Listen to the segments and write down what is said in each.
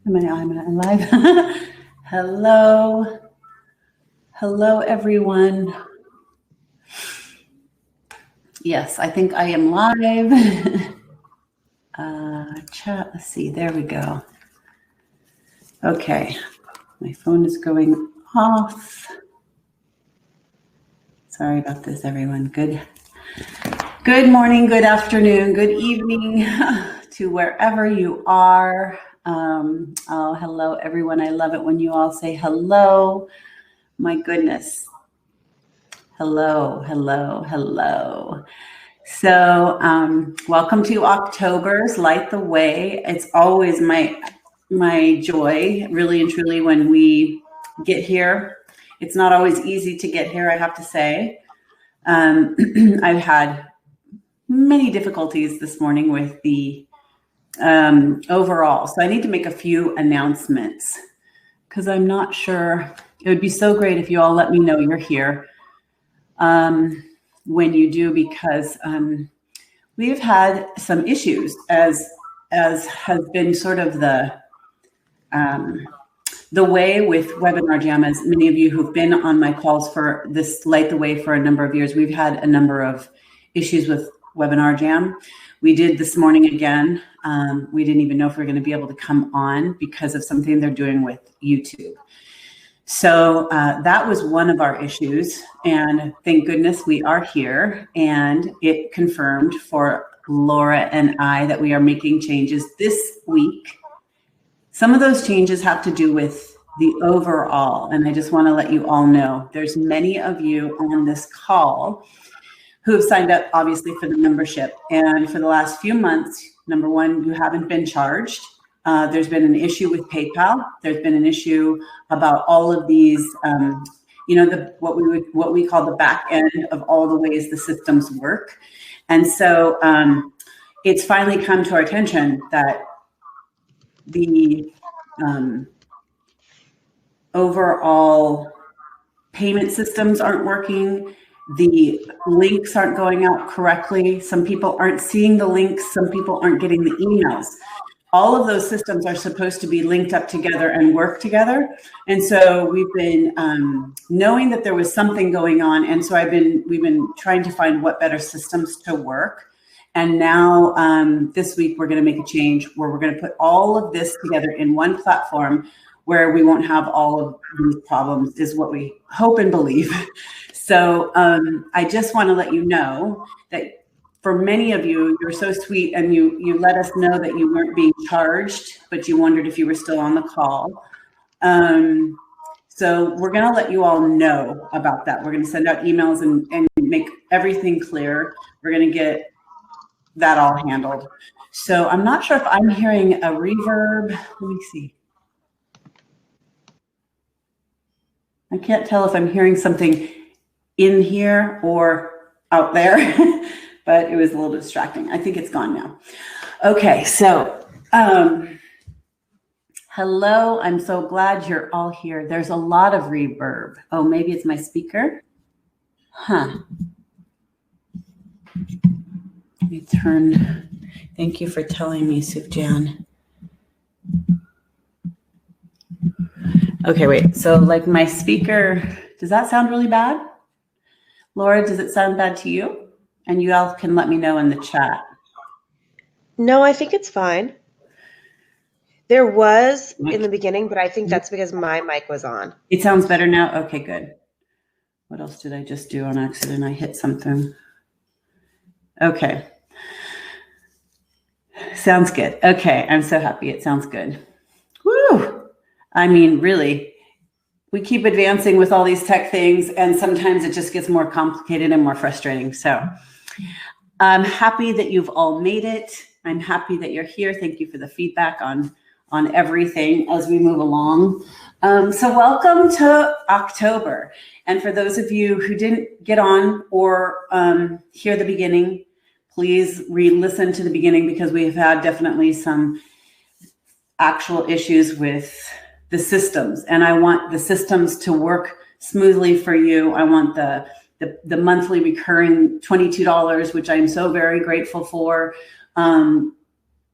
Am I live? Hello. Hello, everyone. Yes, I think I am live. Chat, let's see, there we go. Okay, my phone is going off. Sorry about this, everyone. Good morning, good afternoon, good evening to wherever you are. Oh, hello, everyone. I love it when you all say hello. My goodness. Hello, hello, hello. So welcome to October's Light the Way. It's always my joy, really and truly, when we get here. It's not always easy to get here, I have to say. I've had many difficulties this morning with the overall. So I need to make a few announcements because I'm not sure. It would be so great if you all let me know you're here when you do, because we've had some issues as has been sort of the way with Webinar Jam. As many of you who've been on my calls for this Light the Way for a number of years, we've had a number of issues with Webinar Jam. We did this morning again. We didn't even know if we were going to be able to come on because of something they're doing with YouTube. So that was one of our issues, and thank goodness we are here, and it confirmed for Laura and I that we are making changes this week. Some of those changes have to do with the overall, and I just want to let you all know there's many of you on this call who have signed up, obviously, for the membership, and for the last few months, number one, you haven't been charged. There's been an issue with PayPal. There's been an issue about all of these, what we call the back end of all the ways the systems work. And so it's finally come to our attention that the overall payment systems aren't working. The links aren't going out correctly. Some people aren't seeing the links. Some people aren't getting the emails. All of those systems are supposed to be linked up together and work together. And so we've been knowing that there was something going on. And so we've been trying to find what better systems to work. And now this week, we're going to make a change where we're going to put all of this together in one platform where we won't have all of these problems, is what we hope and believe. So I just want to let you know that for many of you, you're so sweet, and you let us know that you weren't being charged, but you wondered if you were still on the call. So we're going to let you all know about that. We're going to send out emails and make everything clear. We're going to get that all handled. So I'm not sure if I'm hearing a reverb. Let me see. I can't tell if I'm hearing something in here or out there. But it was a little distracting. I think it's gone now. Okay, so hello. I'm so glad you're all here. There's a lot of reverb. Oh, maybe it's my speaker. Huh. Let me turn. Thank you for telling me, Sufjan. Okay, wait. So like my speaker, does that sound really bad? Laura, does it sound bad to you? And you all can let me know in the chat. No, I think it's fine. There was in the beginning, but I think that's because my mic was on. It sounds better now? Okay, good. What else did I just do on accident? I hit something. Okay. Sounds good. Okay, I'm so happy. It sounds good. Woo! I mean, really, we keep advancing with all these tech things, and sometimes it just gets more complicated and more frustrating. So I'm happy that you've all made it. I'm happy that you're here. Thank you for the feedback on everything as we move along. So welcome to October. And for those of you who didn't get on or hear the beginning, please re-listen to the beginning, because we have had definitely some actual issues with the systems. And I want the systems to work smoothly for you. I want the monthly recurring $22, which I'm so very grateful for.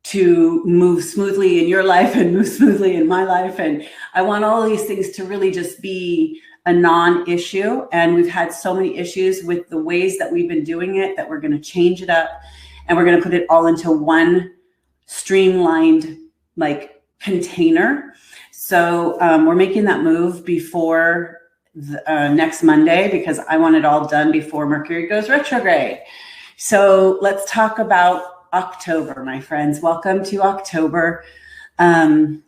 to move smoothly in your life and move smoothly in my life. And I want all these things to really just be a non-issue. And we've had so many issues with the ways that we've been doing it that we're going to change it up, and we're going to put it all into one streamlined like container. So we're making that move before next Monday, because I want it all done before Mercury goes retrograde. So let's talk about October, my friends. Welcome to October. I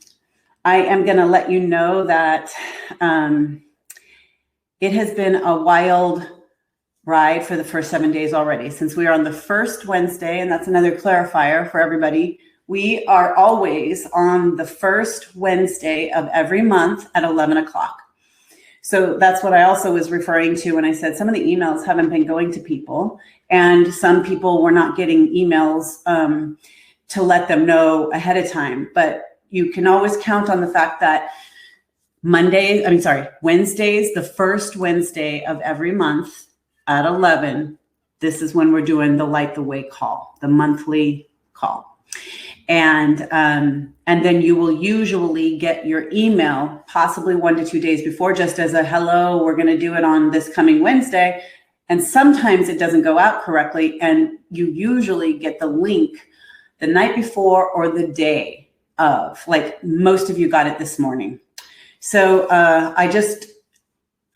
am going to let you know that it has been a wild ride for the first 7 days already, since we are on the first Wednesday. And that's another clarifier for everybody. We are always on the first Wednesday of every month at 11 o'clock. So that's what I also was referring to when I said some of the emails haven't been going to people, and some people were not getting emails to let them know ahead of time. But you can always count on the fact that Wednesdays, the first Wednesday of every month at 11, this is when we're doing the Light the Way call, the monthly call. And then you will usually get your email possibly 1 to 2 days before, just as a hello, we're going to do it on this coming Wednesday. And sometimes it doesn't go out correctly, and you usually get the link the night before or the day of, like most of you got it this morning. So I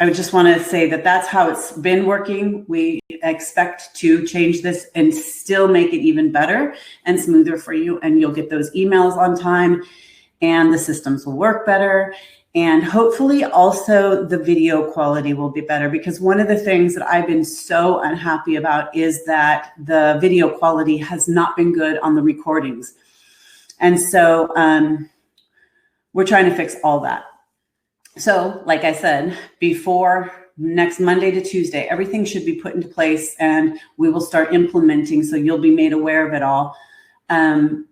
would just want to say that that's how it's been working. We expect to change this and still make it even better and smoother for you. And you'll get those emails on time, and the systems will work better. And hopefully also the video quality will be better, because one of the things that I've been so unhappy about is that the video quality has not been good on the recordings. And so we're trying to fix all that. So like I said, before next Monday to Tuesday, everything should be put into place, and we will start implementing. So you'll be made aware of it all,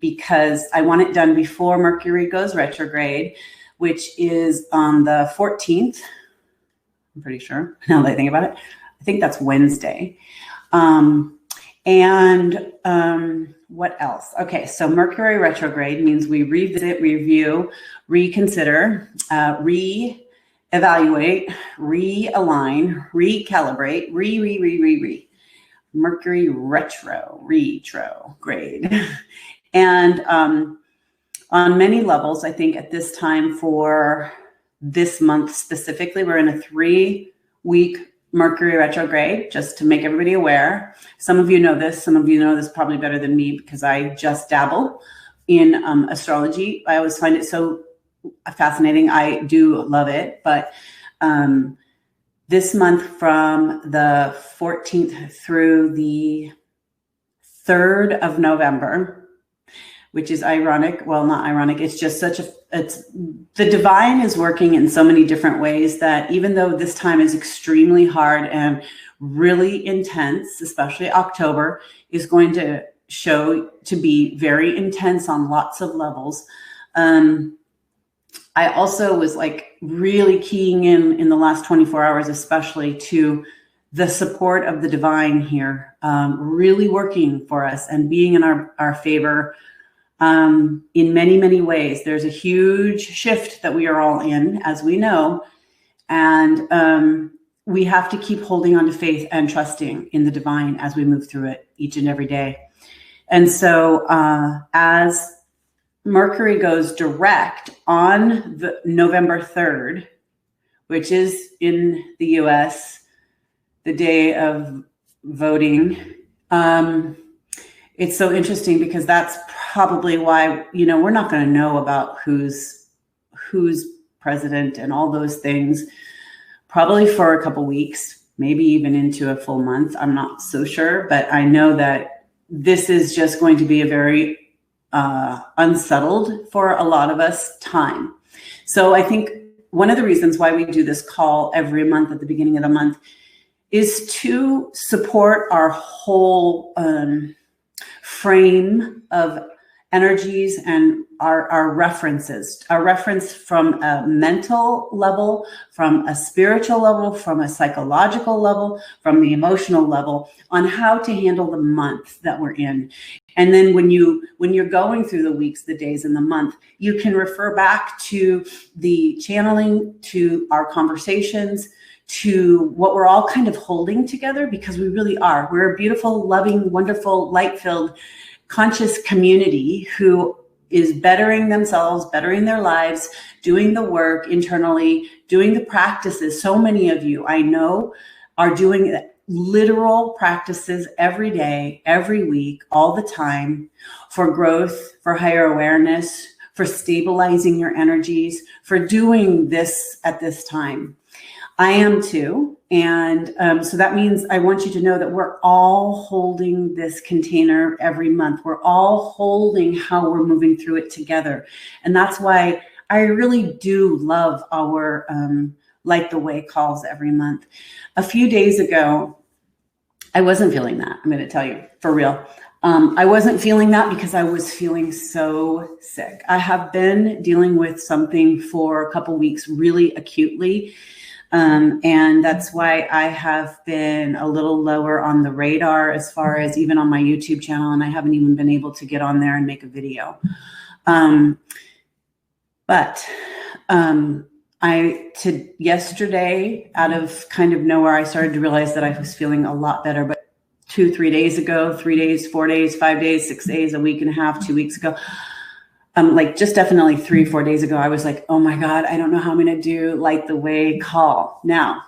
because I want it done before Mercury goes retrograde, which is on the 14th. I'm pretty sure, now that I think about it. I think that's Wednesday. What else? Okay, so Mercury retrograde means we revisit, review, reconsider, re-evaluate, realign, recalibrate, Mercury retrograde. And on many levels, I think at this time for this month specifically, we're in a 3-week Mercury retrograde, just to make everybody aware. Some of you know this. Some of you know this probably better than me, because I just dabble in astrology. I always find it so fascinating. I do love it. But this month, from the 14th through the 3rd of November, which is ironic. Well, not ironic. It's just the divine is working in so many different ways that even though this time is extremely hard and really intense, especially October is going to show to be very intense on lots of levels. I also was like really keying in the last 24 hours, especially to the support of the divine here, really working for us and being in our favor. In many, many ways. There's a huge shift that we are all in, as we know, and we have to keep holding on to faith and trusting in the divine as we move through it each and every day. And so as Mercury goes direct on the November 3rd, which is in the US, the day of voting, it's so interesting because that's probably why, we're not going to know about who's president and all those things probably for a couple weeks, maybe even into a full month. I'm not so sure, but I know that this is just going to be a very unsettled for a lot of us time. So I think one of the reasons why we do this call every month at the beginning of the month is to support our whole frame of energies and our references, our reference from a mental level, from a spiritual level, from a psychological level, from the emotional level on how to handle the month that we're in. And then when you're going through the weeks, the days, and the month, you can refer back to the channeling, to our conversations, to what we're all kind of holding together, because we really are. We're a beautiful, loving, wonderful, light-filled, conscious community who is bettering themselves, bettering their lives, doing the work internally, doing the practices. So many of you I know are doing literal practices every day, every week, all the time, for growth, for higher awareness, for stabilizing your energies, for doing this at this time. I am too. And so that means I want you to know that we're all holding this container every month. We're all holding how we're moving through it together. And that's why I really do love our Light the Way calls every month. A few days ago, I wasn't feeling that. I'm going to tell you for real. I wasn't feeling that because I was feeling so sick. I have been dealing with something for a couple weeks really acutely. And that's why I have been a little lower on the radar as far as even on my YouTube channel, and I haven't even been able to get on there and make a video. Yesterday, out of kind of nowhere, I started to realize that I was feeling a lot better. But 2-3 days ago, 3 days, 4 days, 5 days, 6 days, a week and a half, 2 weeks ago, like just definitely 3-4 days ago, I was like, oh my God, I don't know how I'm going to do Light the Way call. Now,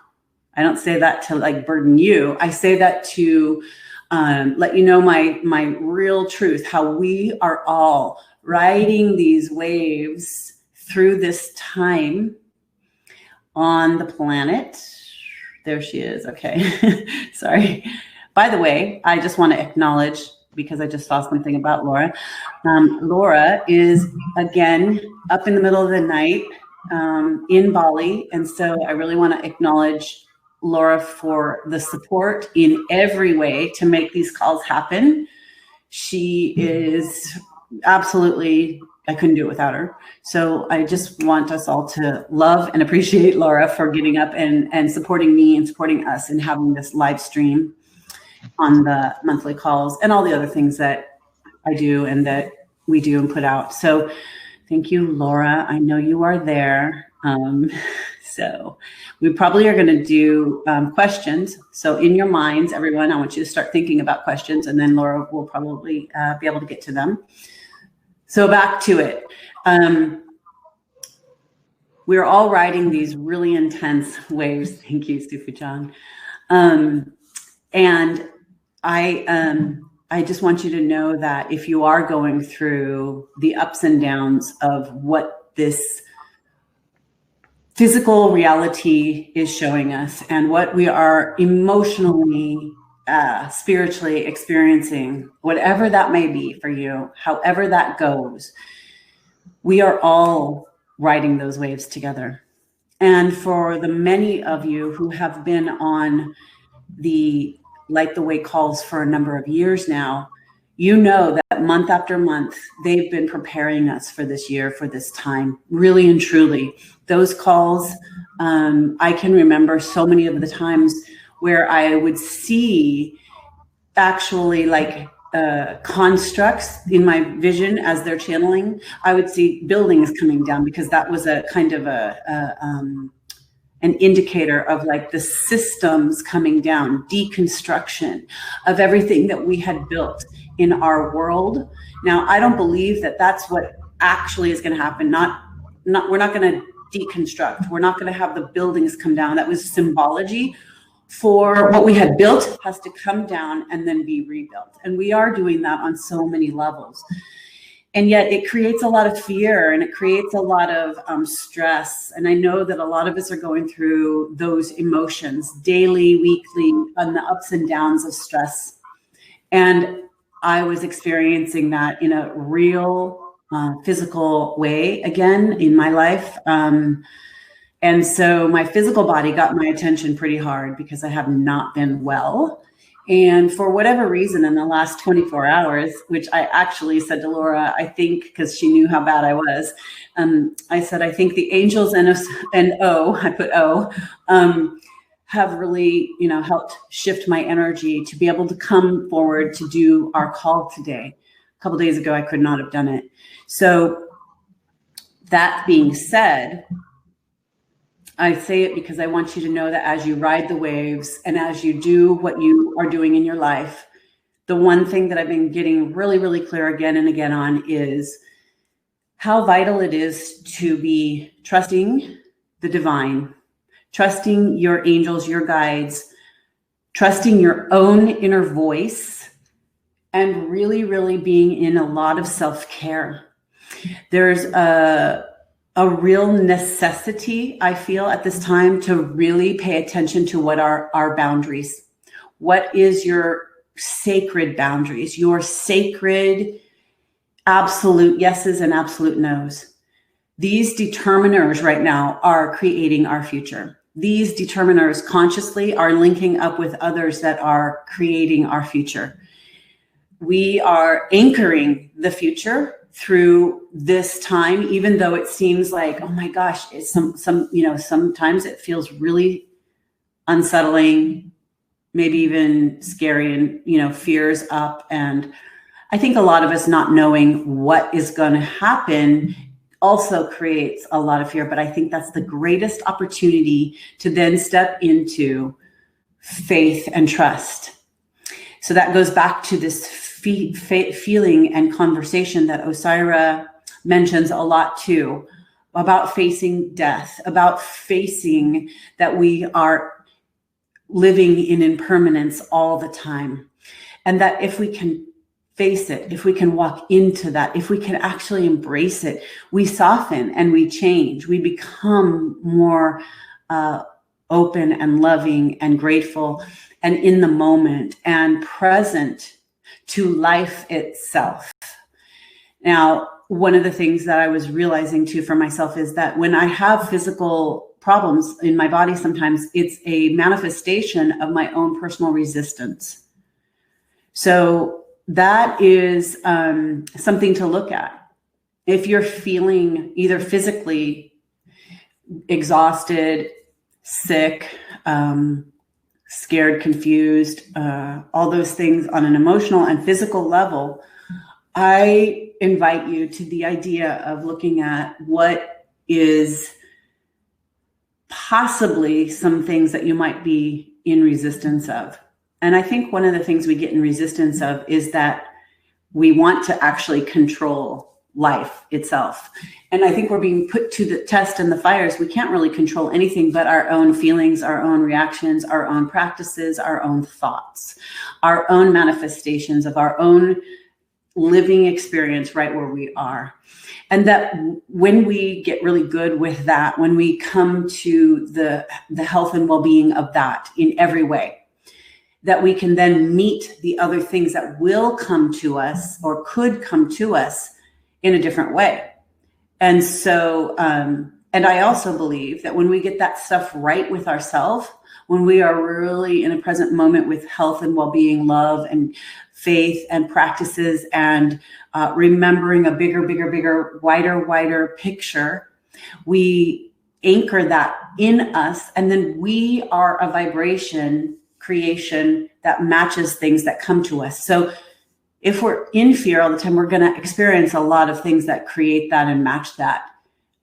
I don't say that to like burden you. I say that to let you know my real truth, how we are all riding these waves through this time on the planet. There she is. Okay. Sorry. By the way, I just want to acknowledge, because I just saw something about Laura. Laura is, again, up in the middle of the night in Bali. And so I really want to acknowledge Laura for the support in every way to make these calls happen. She is absolutely, I couldn't do it without her. So I just want us all to love and appreciate Laura for getting up and supporting me and supporting us and having this live stream on the monthly calls and all the other things that I do and that we do and put out. So thank you, Laura. I know you are there. So we probably are going to do questions. So in your minds, everyone, I want you to start thinking about questions, and then Laura will probably be able to get to them. So back to it. We're all riding these really intense waves. Thank you, Sufu-chan. And I just want you to know that if you are going through the ups and downs of what this physical reality is showing us and what we are emotionally, spiritually experiencing, whatever that may be for you, however that goes, we are all riding those waves together. And for the many of you who have been on the Light the Way calls for a number of years now, you know that month after month, they've been preparing us for this year, for this time, really and truly. Those calls, I can remember so many of the times where I would see actually like constructs in my vision as they're channeling. I would see buildings coming down because that was a kind of an indicator of like the systems coming down, deconstruction of everything that we had built in our world. Now, I don't believe that that's what actually is going to happen. We're not going to deconstruct. We're not going to have the buildings come down. That was symbology for what we had built has to come down and then be rebuilt. And we are doing that on so many levels. And yet it creates a lot of fear and it creates a lot of stress. And I know that a lot of us are going through those emotions daily, weekly, on the ups and downs of stress. And I was experiencing that in a real physical way again in my life. And so my physical body got my attention pretty hard because I have not been well. And for whatever reason, in the last 24 hours, which I actually said to Laura, I think, because she knew how bad I was, I said, I think the angels and I put O, have really, helped shift my energy to be able to come forward to do our call today. A couple days ago, I could not have done it. So that being said, I say it because I want you to know that as you ride the waves and as you do what you are doing in your life, the one thing that I've been getting really, really clear again and again on is how vital it is to be trusting the divine, trusting your angels, your guides, trusting your own inner voice, and really, really being in a lot of self-care. There's a real necessity, I feel, at this time to really pay attention to what are our boundaries. What is your sacred boundaries, your sacred absolute yeses and absolute nos? These determiners right now are creating our future. These determiners consciously are linking up with others that are creating our future. We are anchoring the future through this time, even though it seems like, oh my gosh, it's sometimes it feels really unsettling, maybe even scary, and fears up. And I think a lot of us not knowing what is going to happen also creates a lot of fear. But I think that's the greatest opportunity to then step into faith and trust. So that goes back to this feeling and conversation that Osairah mentions a lot too, about facing death, about facing that we are living in impermanence all the time. And that if we can face it, if we can walk into that, if we can actually embrace it, we soften and we change. We become more open and loving and grateful and in the moment and present to life itself. Now, one of the things that I was realizing too for myself is that when I have physical problems in my body, sometimes it's a manifestation of my own personal resistance. So that is something to look at. If you're feeling either physically exhausted, sick, scared, confused, all those things on an emotional and physical level, I invite you to the idea of looking at what is possibly some things that you might be in resistance of. And I think one of the things we get in resistance of is that we want to actually control life itself. And I think we're being put to the test and the fires. We can't really control anything but our own feelings, our own reactions, our own practices, our own thoughts, our own manifestations of our own living experience right where we are. And that when we get really good with that, when we come to the health and well-being of that in every way, that we can then meet the other things that will come to us or could come to us in a different way. And so, and I also believe that when we get that stuff right with ourselves, when we are really in a present moment with health and well-being, love and faith and practices and remembering a bigger, wider picture, we anchor that in us. And then we are a vibration creation that matches things that come to us. So if we're in fear all the time, we're going to experience a lot of things that create that and match that,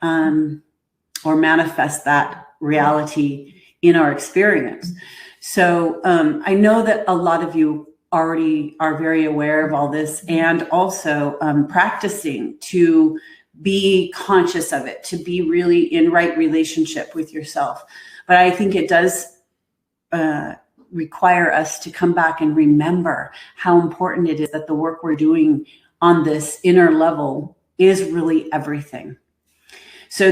or manifest that reality in our experience. So I know that a lot of you already are very aware of all this and also practicing to be conscious of it, to be really in right relationship with yourself. But I think it does require us to come back and remember how important it is that the work we're doing on this inner level is really everything. So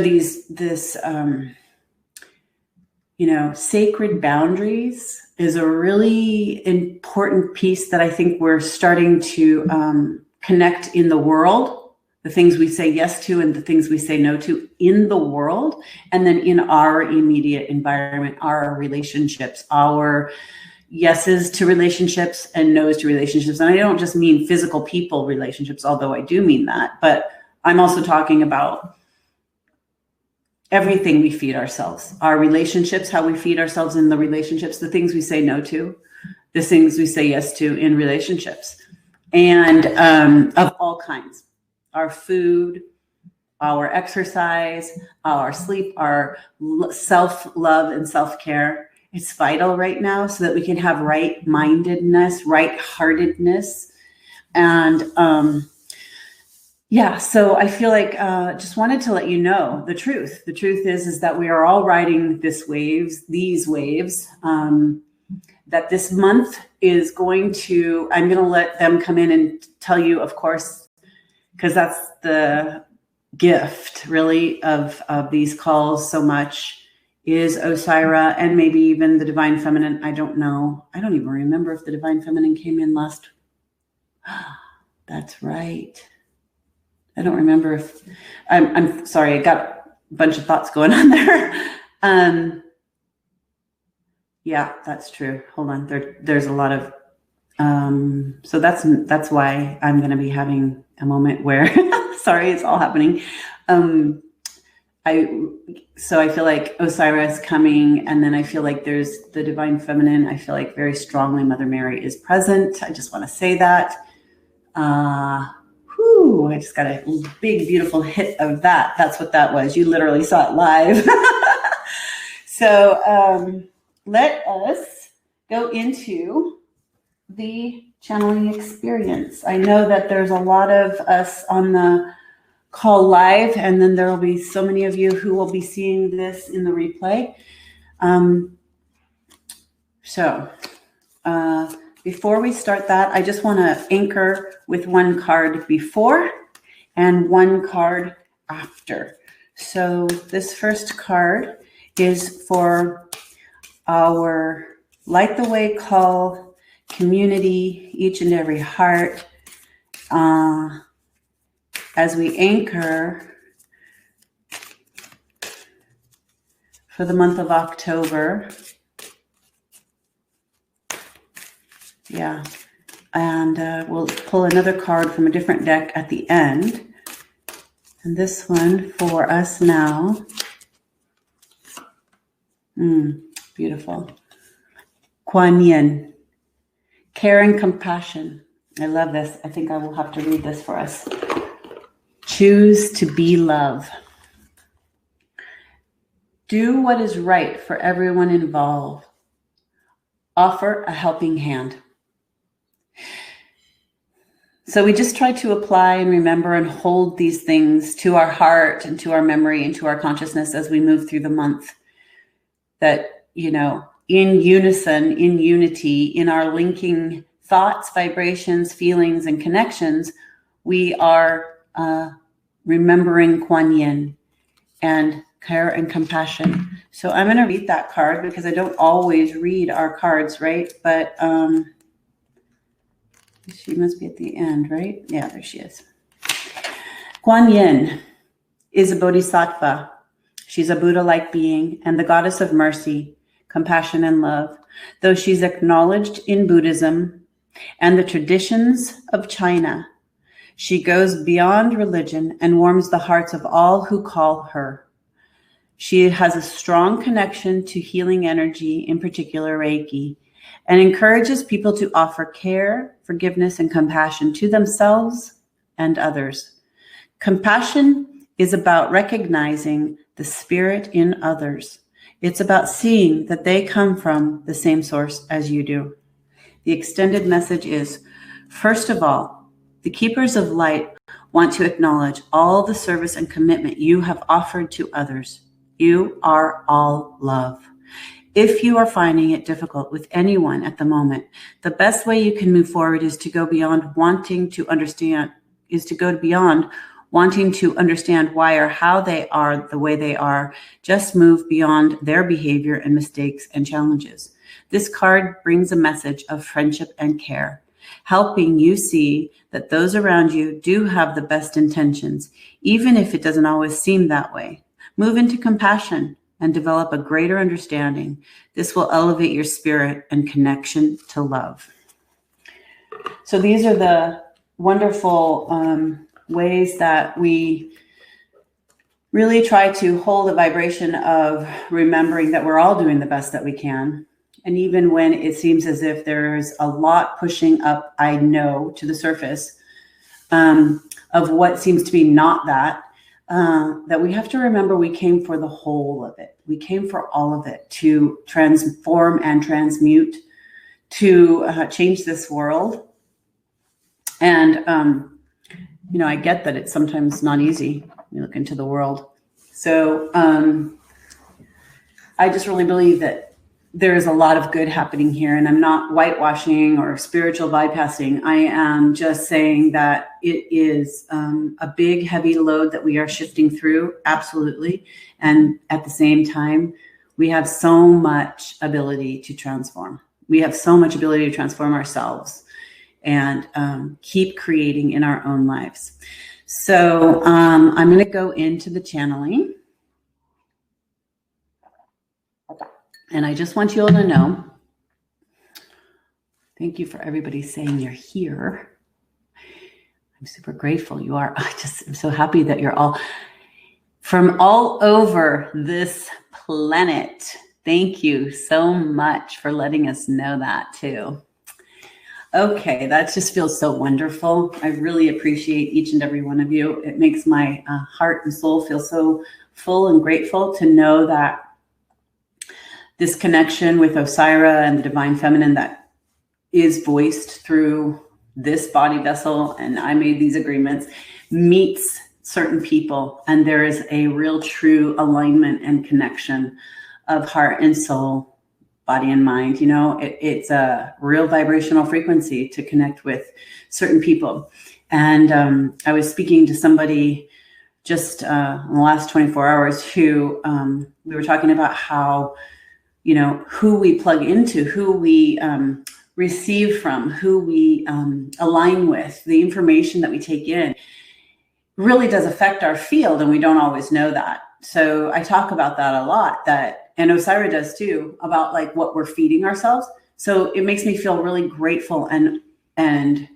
sacred boundaries is a really important piece that I think we're starting to connect in the world, the things we say yes to and the things we say no to in the world, and then in our immediate environment, our relationships, our yeses to relationships and no's to relationships. And I don't just mean physical people relationships, although I do mean that, but I'm also talking about everything we feed ourselves, our relationships, how we feed ourselves in the relationships, the things we say no to, the things we say yes to in relationships, and of all kinds, our food, our exercise, our sleep, our self-love and self-care. It's vital right now so that we can have right-mindedness, right-heartedness. And so I feel like just wanted to let you know the truth. The truth is that we are all riding these waves, that this month is going to, I'm going to let them come in and tell you, of course, because that's the gift really of these calls so much, is Osairah and maybe even the Divine Feminine. I don't know. I don't even remember if the Divine Feminine came in last. That's right. I don't remember if I'm sorry. I got a bunch of thoughts going on there. Yeah, that's true. Hold on. There's a lot of, so that's why I'm going to be having a moment where, sorry, it's all happening. I feel like Osairah is coming, and then I feel like there's the Divine Feminine. I feel like very strongly Mother Mary is present. I just want to say that. I just got a big, beautiful hit of that. That's what that was. You literally saw it live. So let us go into the channeling experience. I know that there's a lot of us on the call live, and then there will be so many of you who will be seeing this in the replay. Before we start that, I just want to anchor with one card before and one card after. So this first card is for our Light the Way call community, each and every heart, as we anchor for the month of October. Yeah, and we'll pull another card from a different deck at the end. And this one for us now. Beautiful. Kuan Yin, care and compassion. I love this. I think I will have to read this for us. Choose to be love. Do what is right for everyone involved. Offer a helping hand. So we just try to apply and remember and hold these things to our heart and to our memory and to our consciousness as we move through the month. That, in unison, in unity, in our linking thoughts, vibrations, feelings, and connections, we are remembering Kuan Yin and care and compassion. So I'm going to read that card because I don't always read our cards, right? But she must be at the end, right? Yeah, there she is. Kuan Yin is a bodhisattva. She's a Buddha-like being and the goddess of mercy, compassion, and love. Though she's acknowledged in Buddhism and the traditions of China, she goes beyond religion and warms the hearts of all who call her. She has a strong connection to healing energy, in particular Reiki, and encourages people to offer care, forgiveness, and compassion to themselves and others. Compassion is about recognizing the spirit in others. It's about seeing that they come from the same source as you do. The extended message is, first of all, the keepers of light want to acknowledge all the service and commitment you have offered to others. You are all love. If you are finding it difficult with anyone at the moment, the best way you can move forward is to go beyond wanting to understand why or how they are the way they are. Just move beyond their behavior and mistakes and challenges. This card brings a message of friendship and care, helping you see that those around you do have the best intentions, even if it doesn't always seem that way. Move into compassion and develop a greater understanding. This will elevate your spirit and connection to love. So these are the wonderful ways that we really try to hold a vibration of remembering that we're all doing the best that we can. And even when it seems as if there's a lot pushing up, I know, to the surface of what seems to be not that, that we have to remember we came for the whole of it. We came for all of it, to transform and transmute, to change this world. And, I get that it's sometimes not easy when you look into the world. So I just really believe that there is a lot of good happening here, and I'm not whitewashing or spiritual bypassing. I am just saying that it is a big, heavy load that we are shifting through, absolutely. And at the same time, we have so much ability to transform. We have so much ability to transform ourselves and keep creating in our own lives. So I'm going to go into the channeling. And I just want you all to know, thank you for everybody saying you're here. I'm super grateful you are. I'm so happy that you're all from all over this planet. Thank you so much for letting us know that too. Okay, that just feels so wonderful. I really appreciate each and every one of you. It makes my heart and soul feel so full and grateful to know that this connection with Osairah and the divine feminine that is voiced through this body vessel, and I made these agreements, meets certain people, and there is a real true alignment and connection of heart and soul, body and mind. It's a real vibrational frequency to connect with certain people. And I was speaking to somebody just in the last 24 hours who we were talking about how who we plug into, who we receive from, who we align with, the information that we take in really does affect our field, and we don't always know that. So I talk about that a lot, and Osairah does too, about like what we're feeding ourselves. So it makes me feel really grateful and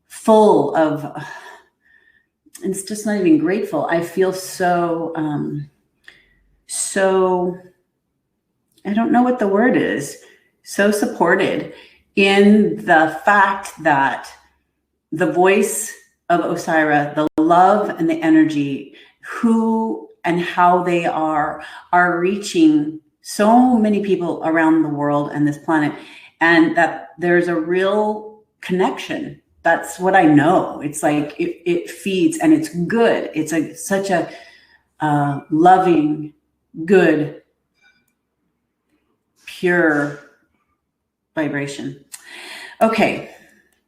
full of, it's just not even grateful. I feel so I don't know what the word is, so supported in the fact that the voice of Osairah, the love and the energy, who and how they are reaching so many people around the world and this planet, and that there's a real connection. That's what I know. It's like it feeds, and it's good. It's such a loving, good, pure vibration. Okay,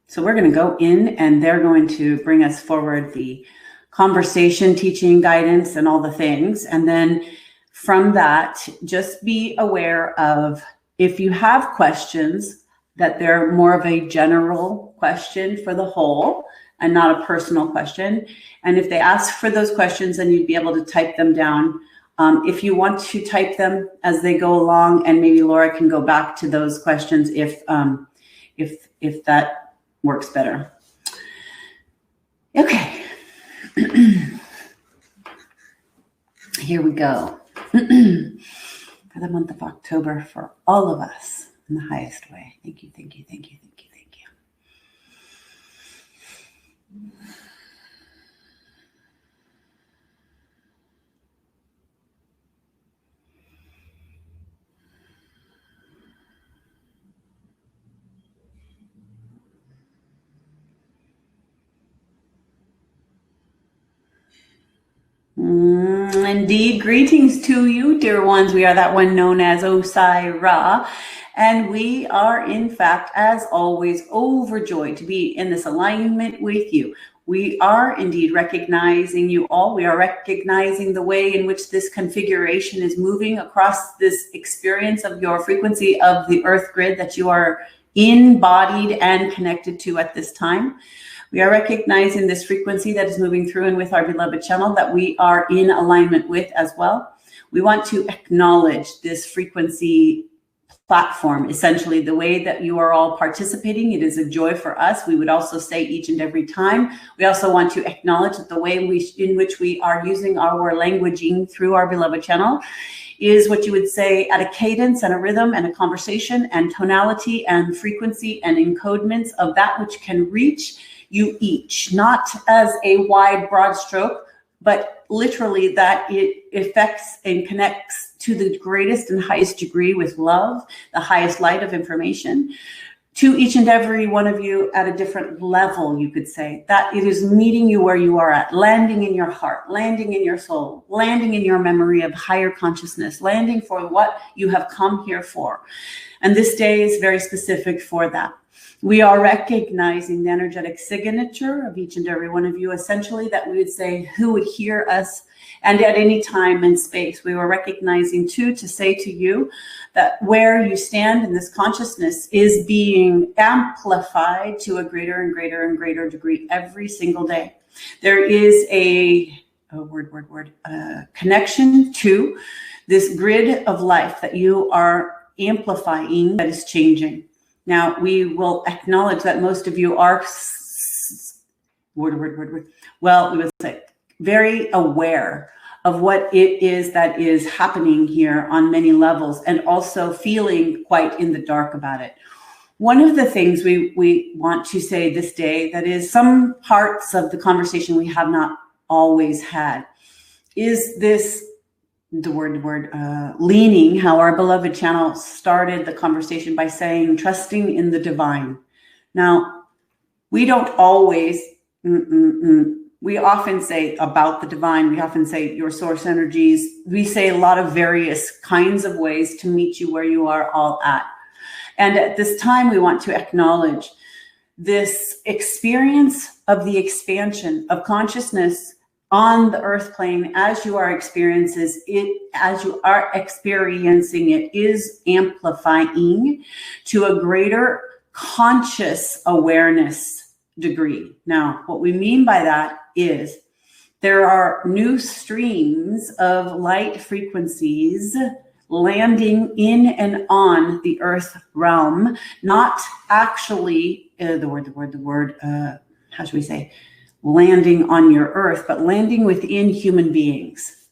so we're going to go in, and they're going to bring us forward the conversation, teaching, guidance, and all the things. And then from that, just be aware of, if you have questions, that they're more of a general question for the whole and not a personal question. And if they ask for those questions, then you'd be able to type them down. If you want to type them as they go along, and maybe Laura can go back to those questions if that works better. Okay. Here we go. For the month of October, for all of us in the highest way. Thank you, thank you, thank you, thank you, thank you. Indeed, greetings to you, dear ones. We are that one known as Osairah, and we are, in fact, as always, overjoyed to be in this alignment with you. We are indeed recognizing you all. We are recognizing the way in which this configuration is moving across this experience of your frequency of the earth grid that you are embodied and connected to at this time. We are recognizing this frequency that is moving through and with our beloved channel that we are in alignment with as well. We want to acknowledge this frequency platform, essentially the way that you are all participating. It is a joy for us. We would also say each and every time. We also want to acknowledge that the way in which we are using our languaging through our beloved channel is what you would say at a cadence and a rhythm and a conversation and tonality and frequency and encodements of that which can reach you each, not as a wide, broad stroke, but literally that it affects and connects to the greatest and highest degree with love, the highest light of information, to each and every one of you at a different level, you could say, that it is meeting you where you are at, landing in your heart, landing in your soul, landing in your memory of higher consciousness, landing for what you have come here for. And this day is very specific for that. We are recognizing the energetic signature of each and every one of you, essentially, that we would say who would hear us and at any time and space. We were recognizing too to say to you that where you stand in this consciousness is being amplified to a greater and greater and greater degree every single day. There is a connection to this grid of life that you are amplifying that is changing. Now, we will acknowledge that most of you are, we will say, very aware of what it is that is happening here on many levels, and also feeling quite in the dark about it. One of the things we want to say this day that is some parts of the conversation we have not always had is this leaning, how our beloved channel started the conversation by saying, trusting in the divine. Now, we don't always, we often say about the divine, we often say your source energies. We say a lot of various kinds of ways to meet you where you are all at. And at this time, we want to acknowledge this experience of the expansion of consciousness on the earth plane as you are experiencing it is amplifying to a greater conscious awareness degree. Now, what we mean by that is there are new streams of light frequencies landing in and on the earth realm, not actually how should we say, landing on your earth, but landing within human beings.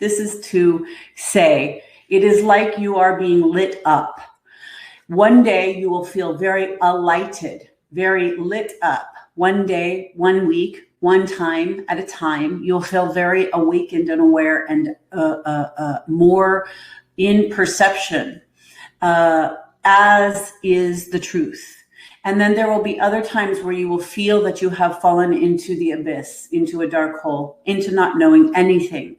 This is to say, it is like you are being lit up. One day you will feel very alighted, very lit up. One day, 1 week, one time at a time, you'll feel very awakened and aware and more in perception, as is the truth. And then there will be other times where you will feel that you have fallen into the abyss, into a dark hole, into not knowing anything.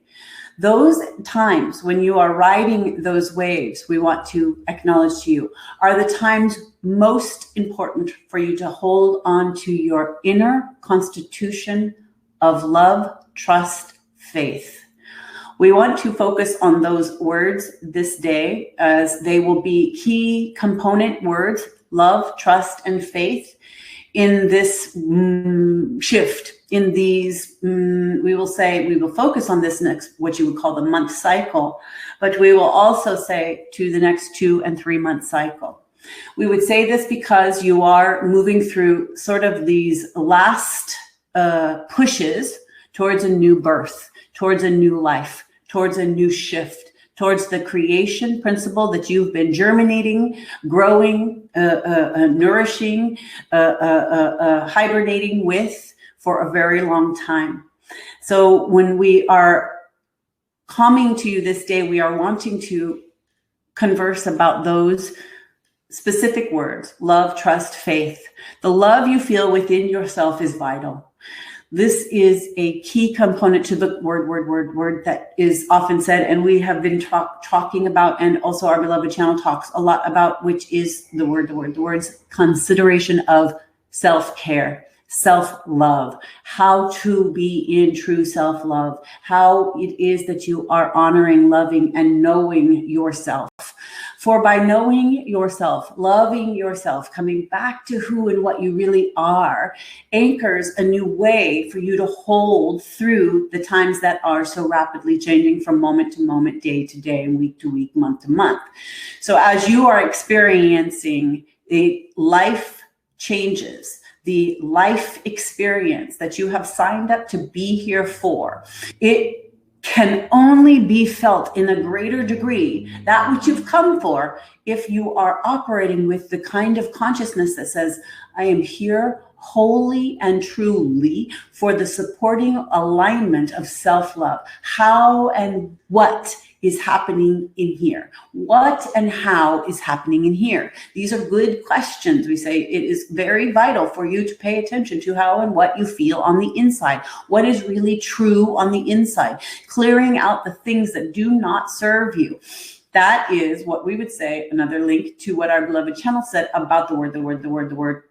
Those times when you are riding those waves, we want to acknowledge to you, are the times most important for you to hold on to your inner constitution of love, trust, faith. We want to focus on those words this day as they will be key component words, love, trust, and faith in this shift, in these, we will focus on this next, what you would call the month cycle, but we will also say to the next 2 and 3 month cycle. We would say this because you are moving through sort of these last pushes towards a new birth, towards a new life, towards a new shift, towards the creation principle that you've been germinating, growing, nourishing, hibernating with for a very long time. So when we are coming to you this day, we are wanting to converse about those specific words, love, trust, faith. The love you feel within yourself is vital. This is a key component to the word that is often said, and we have been talking about, and also our beloved channel talks a lot about, which is the word's consideration of self-care, self-love, how to be in true self-love, how it is that you are honoring, loving, and knowing yourself For by knowing yourself, loving yourself, coming back to who and what you really are, anchors a new way for you to hold through the times that are so rapidly changing from moment to moment, day to day, and week to week, month to month. So as you are experiencing the life changes, the life experience that you have signed up to be here for, it can only be felt in a greater degree, that which you've come for, if you are operating with the kind of consciousness that says, I am here wholly and truly for the supporting alignment of self-love. How and what is happening in here? What and how is happening in here? These are good questions. We say it is very vital for you to pay attention to how and what you feel on the inside. What is really true on the inside? Clearing out the things that do not serve you. That is what we would say, another link to what our beloved channel said about the word,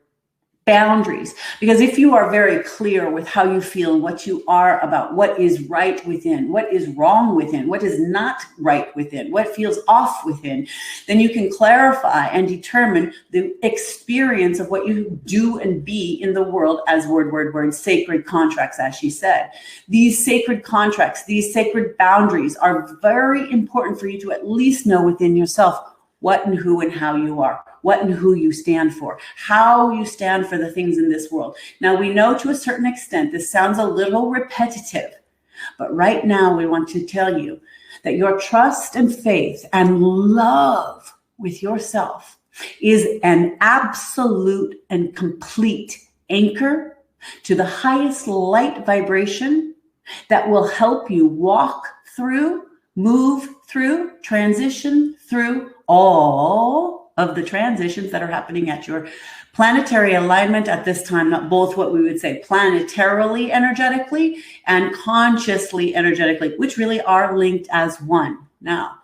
boundaries. Because if you are very clear with how you feel and what you are about, what is right within, what is wrong within, what is not right within, what feels off within, then you can clarify and determine the experience of what you do and be in the world as word, sacred contracts, as she said. These sacred contracts, these sacred boundaries are very important for you to at least know within yourself what and who and how you are, what and who you stand for, how you stand for the things in this world. Now, we know to a certain extent, this sounds a little repetitive, but right now we want to tell you that your trust and faith and love with yourself is an absolute and complete anchor to the highest light vibration that will help you walk through, move through, transition through all of the transitions that are happening at your planetary alignment at this time, not both what we would say planetarily energetically and consciously energetically, which really are linked as one. Now,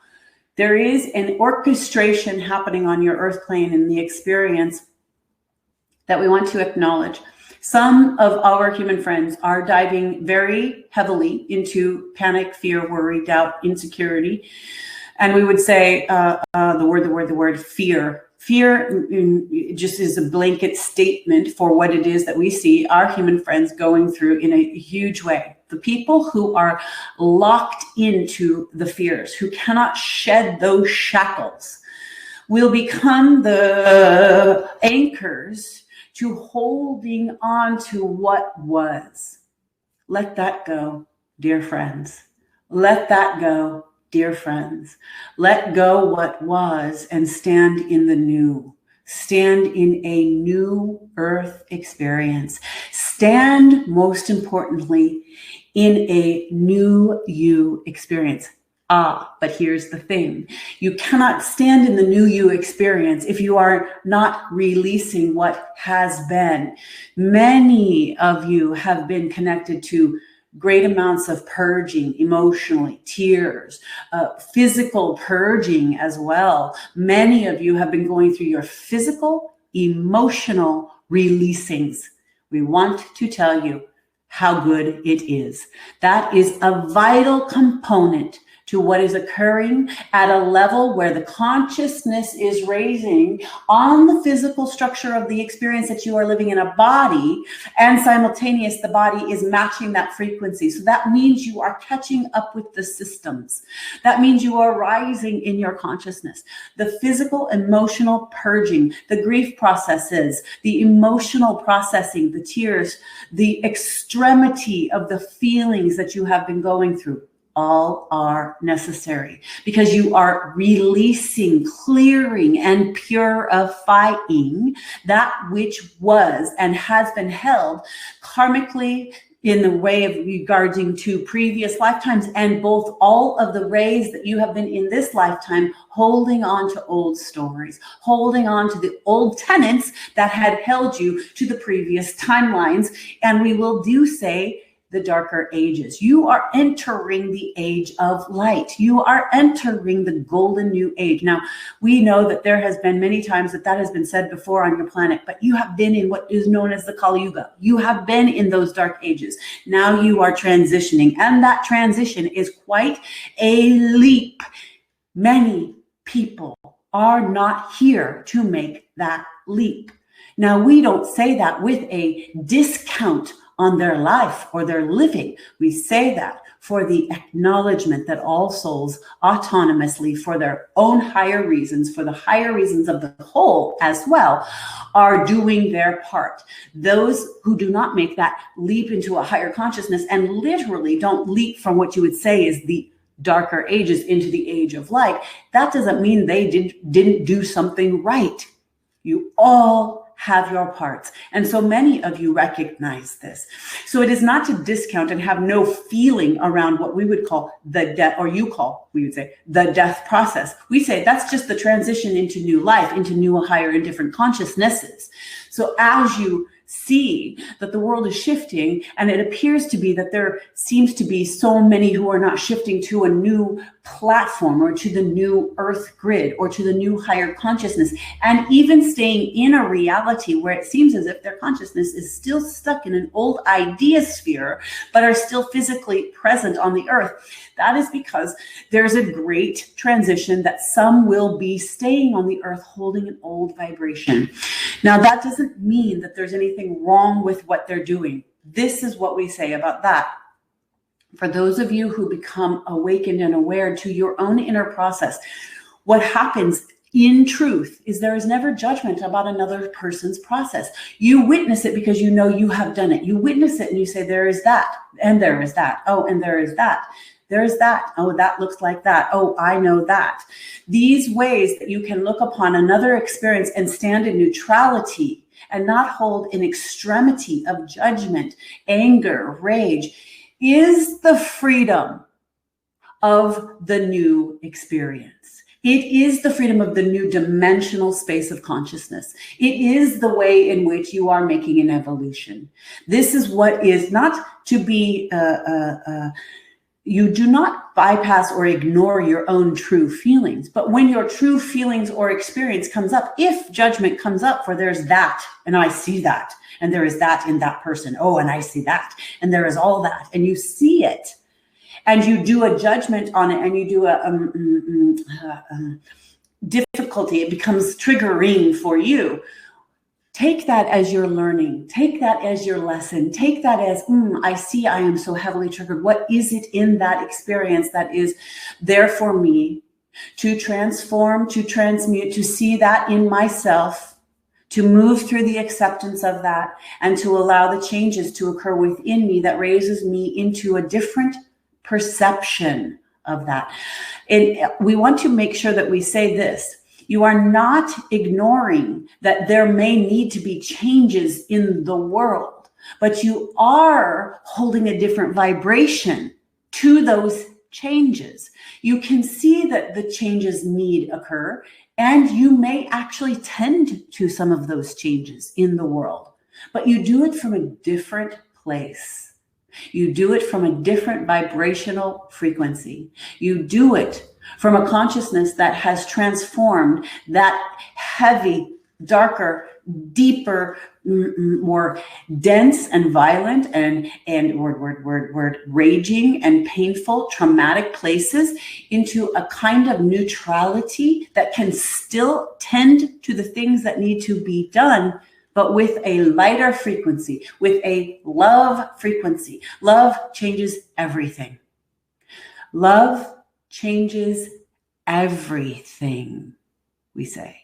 there is an orchestration happening on your earth plane in the experience that we want to acknowledge. Some of our human friends are diving very heavily into panic, fear, worry, doubt, insecurity. And we would say the word fear. Fear just is a blanket statement for what it is that we see our human friends going through in a huge way. The people who are locked into the fears, who cannot shed those shackles, will become the anchors to holding on to what was. Let that go, dear friends. Let that go, dear friends. Let go what was and stand in the new. Stand in a new earth experience. Stand, most importantly, in a new you experience. But here's the thing. You cannot stand in the new you experience if you are not releasing what has been. Many of you have been connected to great amounts of purging emotionally, tears, physical purging as well. Many of you have been going through your physical, emotional releasings. We want to tell you how good it is. That is a vital component to what is occurring at a level where the consciousness is raising on the physical structure of the experience that you are living in a body, and simultaneous, the body is matching that frequency. So that means you are catching up with the systems. That means you are rising in your consciousness. The physical, emotional purging, the grief processes, the emotional processing, the tears, the extremity of the feelings that you have been going through, all are necessary because you are releasing, clearing, and purifying that which was and has been held karmically in the way of regarding to previous lifetimes, and both all of the ways that you have been in this lifetime holding on to old stories, holding on to the old tenets that had held you to the previous timelines. And we will do say the darker ages. You are entering the age of light. You are entering the golden new age. Now, we know that there has been many times that has been said before on your planet, but you have been in what is known as the Kali Yuga. You have been in those dark ages. Now you are transitioning, and that transition is quite a leap. Many people are not here to make that leap. Now, we don't say that with a discount on their life or their living. We say that for the acknowledgement that all souls autonomously, for their own higher reasons, for the higher reasons of the whole as well, are doing their part. Those who do not make that leap into a higher consciousness and literally don't leap from what you would say is the darker ages into the age of light, that doesn't mean they didn't do something right. You all have your parts. And so many of you recognize this. So it is not to discount and have no feeling around what we would call the death, or we would say the death process. We say that's just the transition into new life, into new, higher, and different consciousnesses. So as you see that the world is shifting, and it appears to be that there seems to be so many who are not shifting to a new platform or to the new earth grid or to the new higher consciousness, and even staying in a reality where it seems as if their consciousness is still stuck in an old idea sphere, but are still physically present on the earth. That is because there's a great transition that some will be staying on the earth holding an old vibration. Now, that doesn't mean that there's anything wrong with what they're doing. This is what we say about that. For those of you who become awakened and aware to your own inner process, what happens in truth is there is never judgment about another person's process. You witness it because you know you have done it. You witness it and you say, there is that, and there is that. Oh, and there is that. There's that. Oh, that looks like that. Oh, I know that. These ways that you can look upon another experience and stand in neutrality and not hold an extremity of judgment, anger, rage, is the freedom of the new experience. It is the freedom of the new dimensional space of consciousness. It is the way in which you are making an evolution. This is what is not to be you do not bypass or ignore your own true feelings. But when your true feelings or experience comes up, if judgment comes up, for there's that, and I see that, and there is that in that person. Oh, and I see that, and there is all that, and you see it, and you do a judgment on it, and you do a difficulty. It becomes triggering for you. Take that as your learning. Take that as your lesson. Take that as, I see I am so heavily triggered. What is it in that experience that is there for me to transform, to transmute, to see that in myself, to move through the acceptance of that, and to allow the changes to occur within me that raises me into a different perception of that. And we want to make sure that we say this. You are not ignoring that there may need to be changes in the world, but you are holding a different vibration to those changes. You can see that the changes need occur, and you may actually tend to some of those changes in the world, but you do it from a different place. You do it from a different vibrational frequency. You do it from a consciousness that has transformed that heavy, darker, deeper, more dense and violent and raging and painful, traumatic places into a kind of neutrality that can still tend to the things that need to be done, but with a lighter frequency, with a love frequency. Love changes everything. Love changes everything, we say.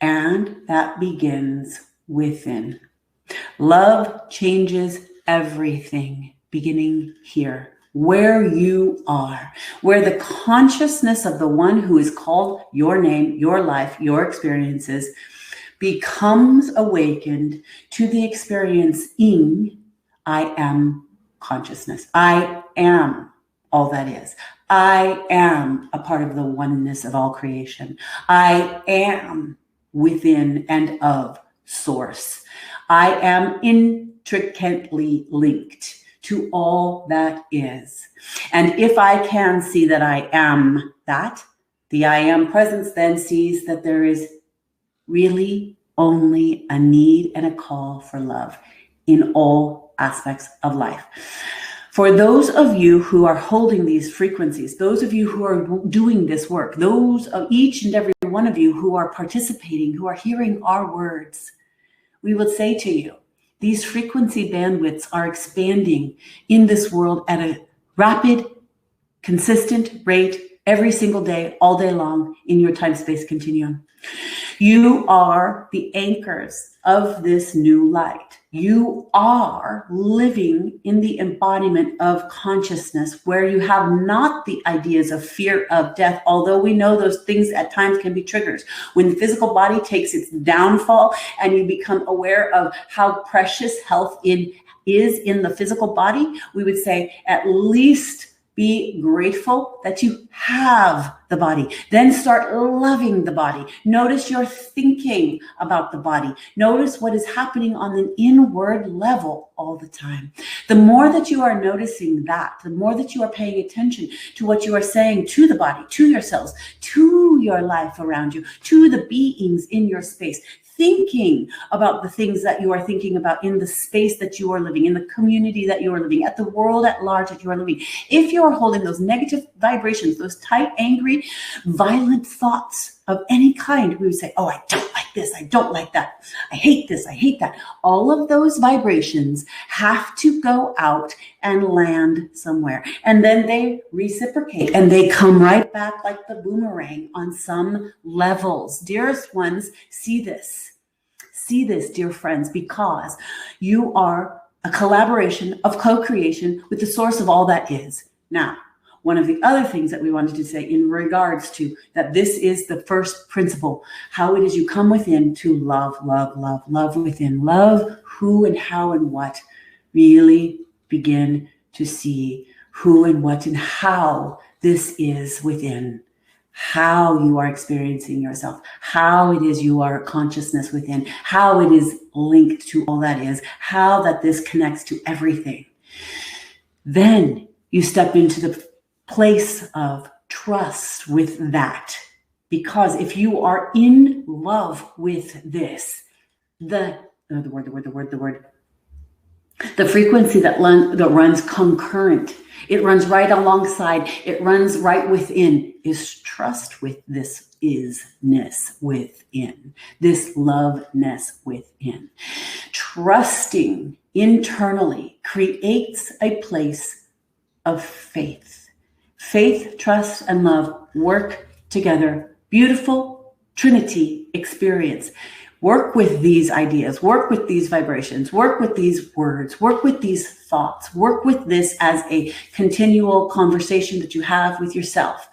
And that begins within. Love changes everything, beginning here, where you are, where the consciousness of the one who is called your name, your life, your experiences, becomes awakened to the experiencing I am consciousness. I am all that is. I am a part of the oneness of all creation. I am within and of source. I am intricately linked to all that is. And if I can see that I am that, the I am presence then sees that there is really only a need and a call for love in all aspects of life. For those of you who are holding these frequencies, those of you who are doing this work, those of each and every one of you who are participating, who are hearing our words, we would say to you, these frequency bandwidths are expanding in this world at a rapid, consistent rate every single day, all day long in your time-space continuum. You are the anchors of this new light. You are living in the embodiment of consciousness where you have not the ideas of fear of death, although we know those things at times can be triggers. When the physical body takes its downfall and you become aware of how precious health is in the physical body, we would say at least be grateful that you have the body. Then start loving the body. Notice your thinking about the body. Notice what is happening on an inward level all the time. The more that you are noticing that, the more that you are paying attention to what you are saying to the body, to yourselves, to your life around you, to the beings in your space, thinking about the things that you are thinking about in the space that you are living, in the community that you are living, at the world at large that you are living. If you are holding those negative vibrations, those tight, angry, violent thoughts of any kind, we would say, oh, I don't like this, I don't like that, I hate this, I hate that. All of those vibrations have to go out and land somewhere. And then they reciprocate and they come right back like the boomerang on some levels. Dearest ones, see this. See this, dear friends, because you are a collaboration of co-creation with the source of all that is. Now, one of the other things that we wanted to say in regards to that, this is the first principle, how it is you come within to love, love, love, love within. Love who and how and what. Really begin to see who and what and how this is within. How you are experiencing yourself, how it is you are consciousness within, how it is linked to all that is, how that this connects to everything. Then you step into the place of trust with that. Because if you are in love with this, the frequency that runs concurrent, it runs right alongside, it runs right within, is trust with this isness within, this loveness within. Trusting internally creates a place of faith. Faith, trust, and love work together. Beautiful Trinity experience. Work with these ideas, work with these vibrations, work with these words, work with these thoughts, work with this as a continual conversation that you have with yourself,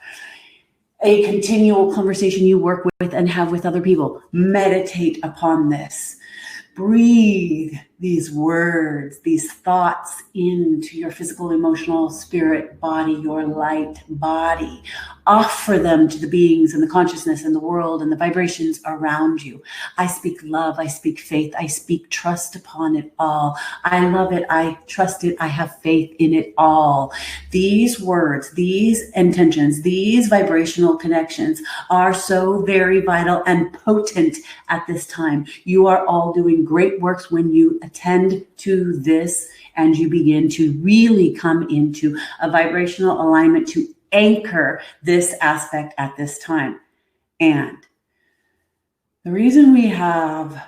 a continual conversation you work with and have with other people. Meditate upon this. Breathe these words, these thoughts into your physical, emotional, spirit body, your light body. Offer them to the beings and the consciousness and the world and the vibrations around you. I speak love, I speak faith, I speak trust upon it all. I love it, I trust it, I have faith in it all. These words, these intentions, these vibrational connections are so very vital and potent at this time. You are all doing great works when you attend to this and you begin to really come into a vibrational alignment to anchor this aspect at this time. And the reason we have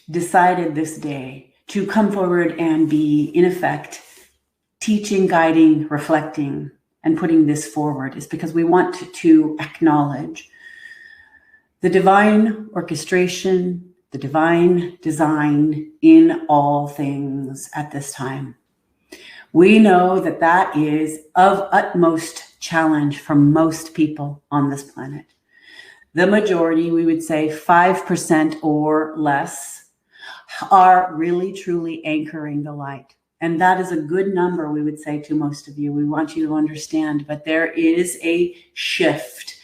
decided this day to come forward and be, in effect, teaching, guiding, reflecting, and putting this forward is because we want to acknowledge the divine orchestration, the divine design in all things at this time. We know that that is of utmost challenge for most people on this planet. The majority, we would say 5% or less, are really truly anchoring the light. And that is a good number, we would say to most of you. We want you to understand, but there is a shift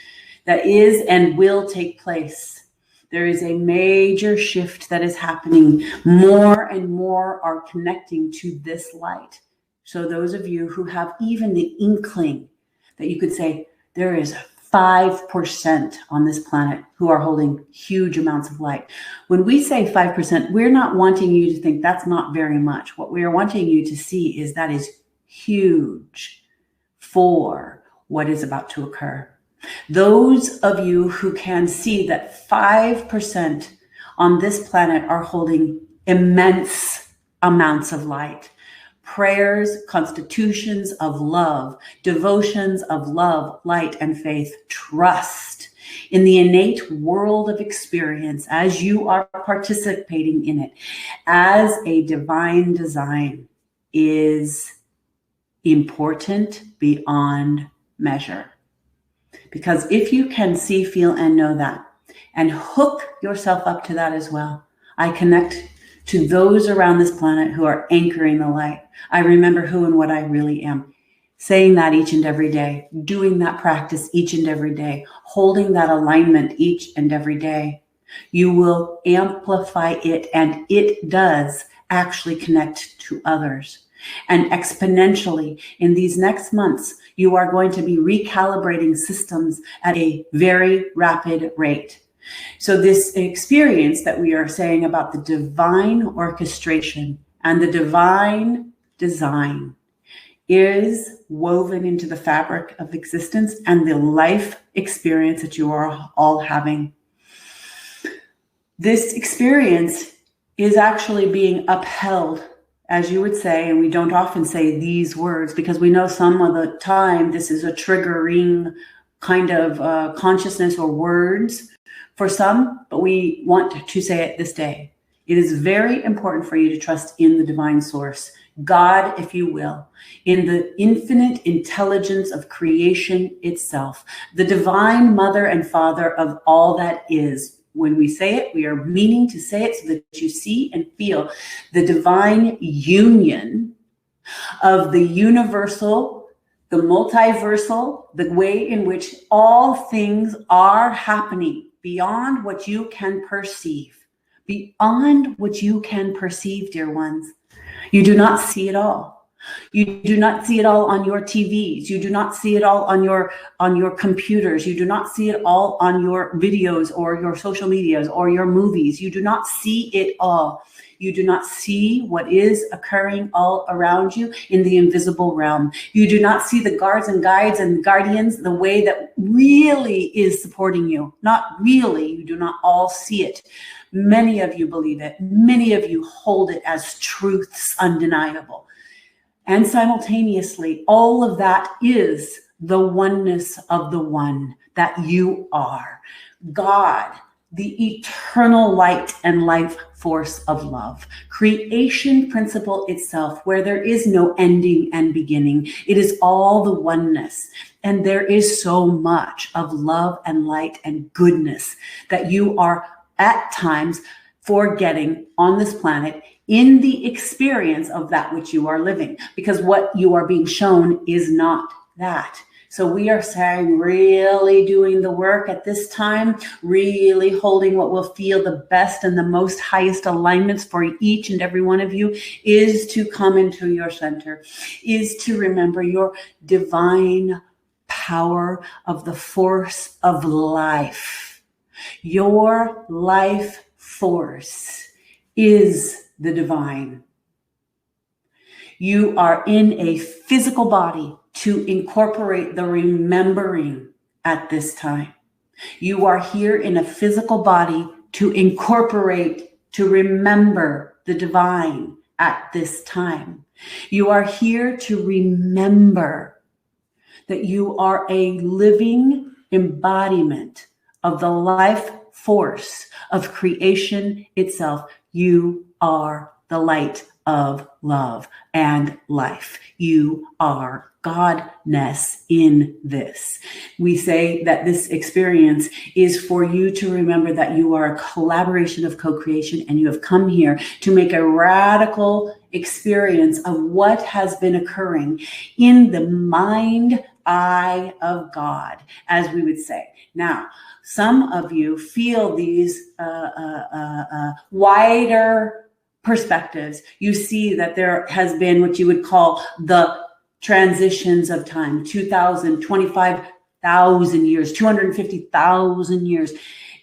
that is and will take place. There is a major shift that is happening. More and more are connecting to this light. So those of you who have even the inkling that you could say there is 5% on this planet who are holding huge amounts of light. When we say 5%, we're not wanting you to think that's not very much. What we are wanting you to see is that is huge for what is about to occur. Those of you who can see that 5% on this planet are holding immense amounts of light. Prayers, constitutions of love, devotions of love, light, and faith, trust in the innate world of experience as you are participating in it as a divine design is important beyond measure. Because if you can see, feel, and know that, and hook yourself up to that as well, I connect to those around this planet who are anchoring the light. I remember who and what I really am. Saying that each and every day, doing that practice each and every day, holding that alignment each and every day. You will amplify it, and it does actually connect to others. And exponentially, in these next months, you are going to be recalibrating systems at a very rapid rate. So this experience that we are saying about the divine orchestration and the divine design is woven into the fabric of existence and the life experience that you are all having. This experience is actually being upheld, as you would say, and we don't often say these words because we know some of the time this is a triggering kind of consciousness or words for some, but we want to say it this day. It is very important for you to trust in the divine source, God, if you will, in the infinite intelligence of creation itself, the divine mother and father of all that is. When we say it, we are meaning to say it so that you see and feel the divine union of the universal, the multiversal, the way in which all things are happening beyond what you can perceive. Beyond what you can perceive, dear ones. You do not see it all. You do not see it all on your TVs. You do not see it all on your computers. You do not see it all on your videos or your social medias or your movies. You do not see it all. You do not see what is occurring all around you in the invisible realm. You do not see the guards and guides and guardians the way that really is supporting you. Not really. You do not all see it. Many of you believe it. Many of you hold it as truths undeniable. And simultaneously, all of that is the oneness of the one that you are. God, the eternal light and life force of love. Creation principle itself, where there is no ending and beginning. It is all the oneness. And there is so much of love and light and goodness that you are at times forgetting on this planet in the experience of that which you are living, because what you are being shown is not that. So we are saying really doing the work at this time, really holding what will feel the best and the most highest alignments for each and every one of you is to come into your center, is to remember your divine power of the force of life. Your life force is the divine. You are in a physical body to incorporate the remembering at this time. You are here in a physical body to incorporate, to remember the divine at this time. You are here to remember that you are a living embodiment of the life force of creation itself. You are the light of love and life. You are Godness in this. We say that this experience is for you to remember that you are a collaboration of co-creation, and you have come here to make a radical experience of what has been occurring in the mind eye of God, as we would say. Now, some of you feel these wider perspectives. You see that there has been what you would call the transitions of time, 2,000, 25,000 years, 250,000 years.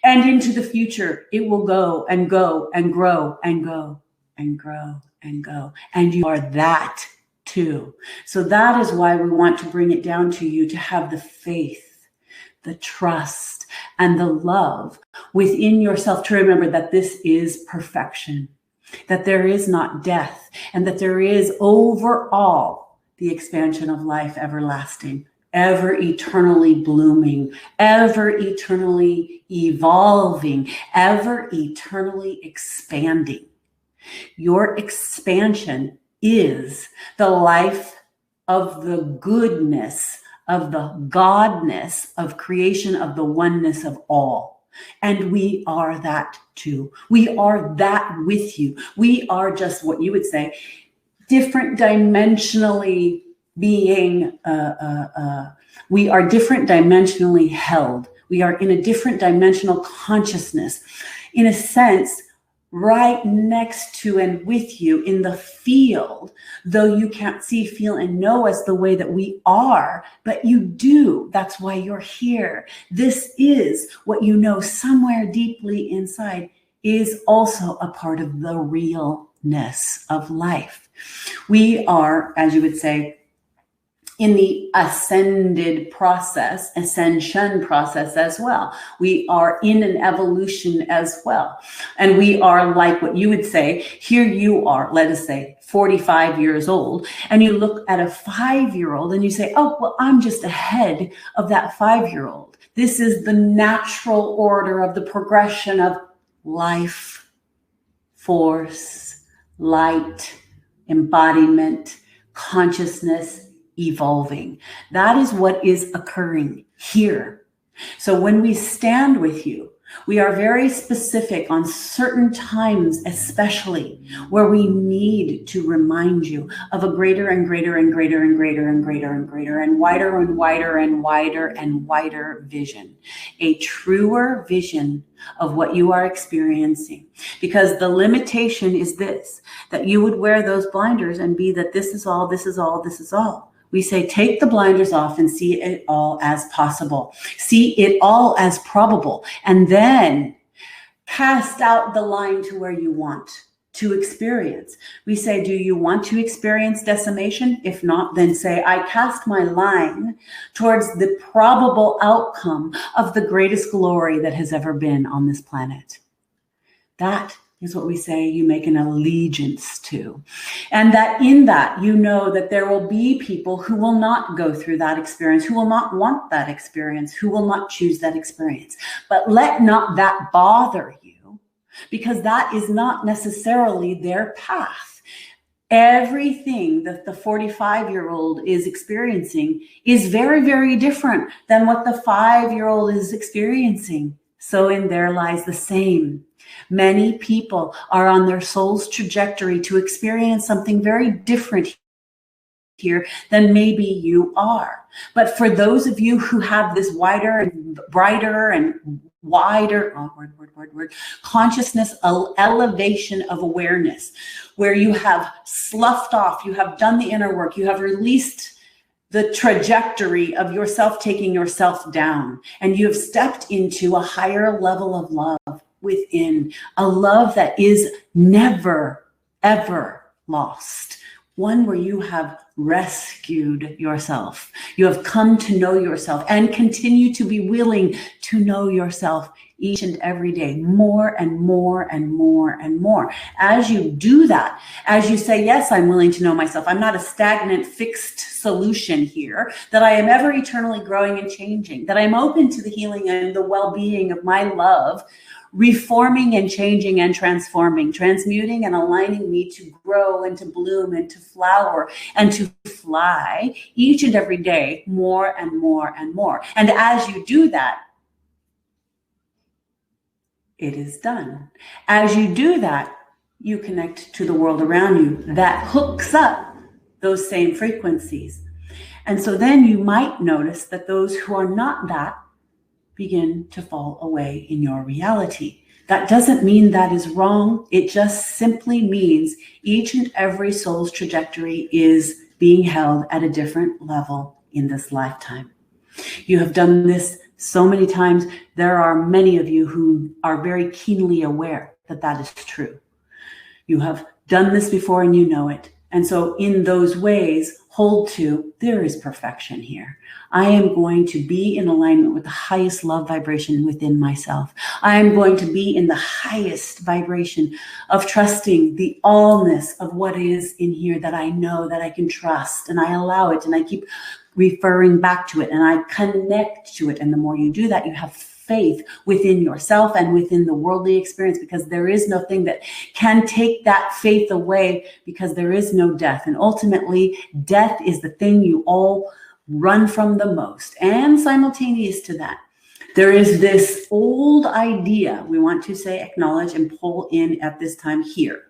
And into the future, it will go and go and grow and go and grow and go. And you are that too. So that is why we want to bring it down to you to have the faith, the trust, and the love within yourself to remember that this is perfection, that there is not death, and that there is overall the expansion of life everlasting, ever eternally blooming, ever eternally evolving, ever eternally expanding. Your expansion is the life of the goodness, of the godness of creation, of the oneness of all. And we are that too. We are that with you. We are just what you would say, different dimensionally being, we are different dimensionally held. We are in a different dimensional consciousness, in a sense, right next to and with you in the field, though you can't see, feel, and know us the way that we are, but you do. That's why you're here. This is what you know somewhere deeply inside is also a part of the realness of life. We are, as you would say, in the ascension process as well. We are in an evolution as well. And we are like what you would say, here you are, let us say 45 years old, and you look at a 5-year-old and you say, oh, well, I'm just ahead of that 5-year-old. This is the natural order of the progression of life, force, light, embodiment, consciousness, evolving. That is what is occurring here. So when we stand with you, we are very specific on certain times, especially where we need to remind you of a greater and greater and greater and greater and greater and greater and wider and wider and wider and wider vision, a truer vision of what you are experiencing. Because the limitation is this, that you would wear those blinders and be that this is all, this is all, this is all. We say, take the blinders off and see it all as possible. See it all as probable. And then cast out the line to where you want to experience. We say, do you want to experience decimation? If not, then say, I cast my line towards the probable outcome of the greatest glory that has ever been on this planet. That is what we say you make an allegiance to. And that in that, you know that there will be people who will not go through that experience, who will not want that experience, who will not choose that experience. But let not that bother you, because that is not necessarily their path. Everything that the 45-year-old is experiencing is very, very different than what the 5-year-old is experiencing. So in there lies the same. Many people are on their soul's trajectory to experience something very different here than maybe you are. But for those of you who have this wider and brighter and wider consciousness, elevation of awareness, where you have sloughed off, you have done the inner work, you have released the trajectory of yourself taking yourself down, and you have stepped into a higher level of love within, a love that is never, ever lost. One where you have rescued yourself. You have come to know yourself and continue to be willing to know yourself each and every day, more and more and more and more. As you do that, as you say, yes, I'm willing to know myself. I'm not a stagnant, fixed solution here, that I am ever eternally growing and changing, that I'm open to the healing and the well-being of my love, reforming and changing and transforming, transmuting and aligning me to grow and to bloom and to flower and to fly each and every day, more and more and more. And as you do that, it is done. As you do that, you connect to the world around you that hooks up those same frequencies. And so then you might notice that those who are not that begin to fall away in your reality. That doesn't mean that is wrong. It just simply means each and every soul's trajectory is being held at a different level in this lifetime. You have done this so many times. There are many of you who are very keenly aware that that is true. You have done this before and you know it. And so in those ways, hold to, there is perfection here. I am going to be in alignment with the highest love vibration within myself. I am going to be in the highest vibration of trusting the allness of what is in here that I know that I can trust, and I allow it, and I keep referring back to it, and I connect to it. And the more you do that, you have faith within yourself and within the worldly experience, because there is nothing that can take that faith away, because there is no death. And ultimately, death is the thing you all run from the most. And simultaneous to that, there is this old idea we want to say, acknowledge, and pull in at this time here.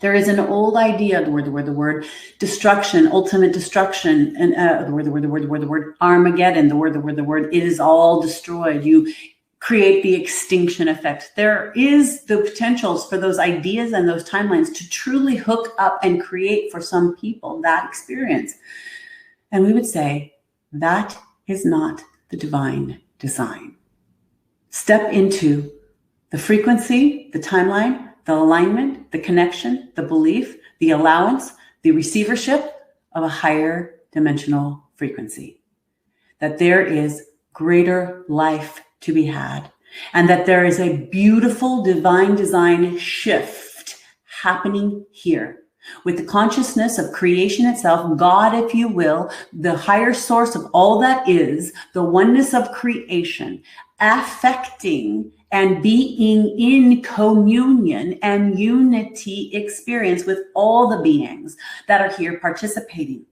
There is an old idea, the word destruction, ultimate destruction, and the word Armageddon, the word, it is all destroyed. You create the extinction effect. There is the potentials for those ideas and those timelines to truly hook up and create for some people that experience. And we would say that is not the divine design. Step into the frequency, the timeline, the alignment, the connection, the belief, the allowance, the receivership of a higher dimensional frequency. That there is greater life to be had, and that there is a beautiful divine design shift happening here with the consciousness of creation itself, God, if you will, the higher source of all that is, the oneness of creation, affecting and being in communion and unity experience with all the beings that are here participating.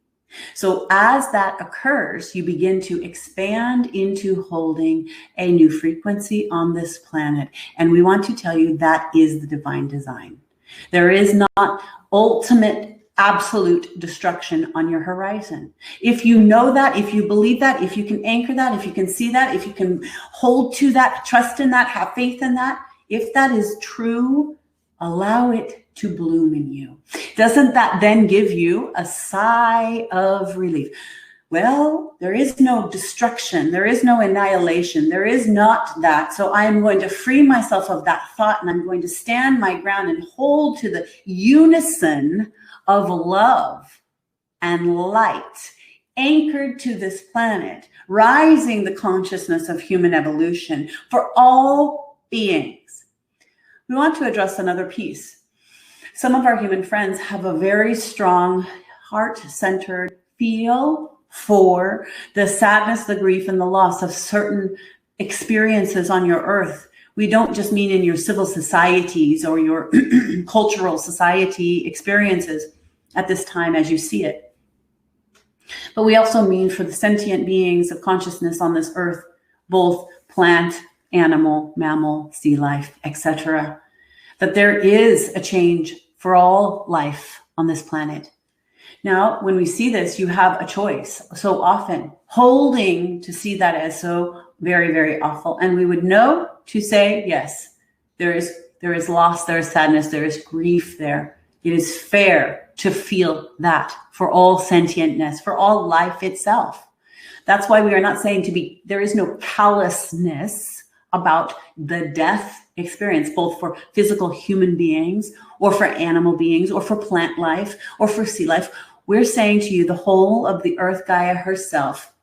So as that occurs, you begin to expand into holding a new frequency on this planet. And we want to tell you that is the divine design. There is not ultimate absolute destruction on your horizon. If you know that, if you believe that, if you can anchor that, if you can see that, if you can hold to that, trust in that, have faith in that, if that is true, allow it to bloom in you. Doesn't that then give you a sigh of relief? Well, there is no destruction. There is no annihilation. There is not that. So I am going to free myself of that thought, and I'm going to stand my ground and hold to the unison of love and light, anchored to this planet, rising the consciousness of human evolution for all beings. We want to address another piece. Some of our human friends have a very strong heart-centered feel for the sadness, the grief, and the loss of certain experiences on your earth. We don't just mean in your civil societies or your cultural society experiences at this time as you see it. But we also mean for the sentient beings of consciousness on this earth, both plant, animal, mammal, sea life, etc., that there is a change for all life on this planet. Now, when we see this, you have a choice. So often, holding to see that as so very, very awful. And we would know to say, yes, there is loss, there is sadness, there is grief there. It is fair to feel that for all sentientness, for all life itself. That's why we are not saying there is no callousness about the death experience, both for physical human beings or for animal beings or for plant life or for sea life. We're saying to you, the whole of the earth Gaia herself,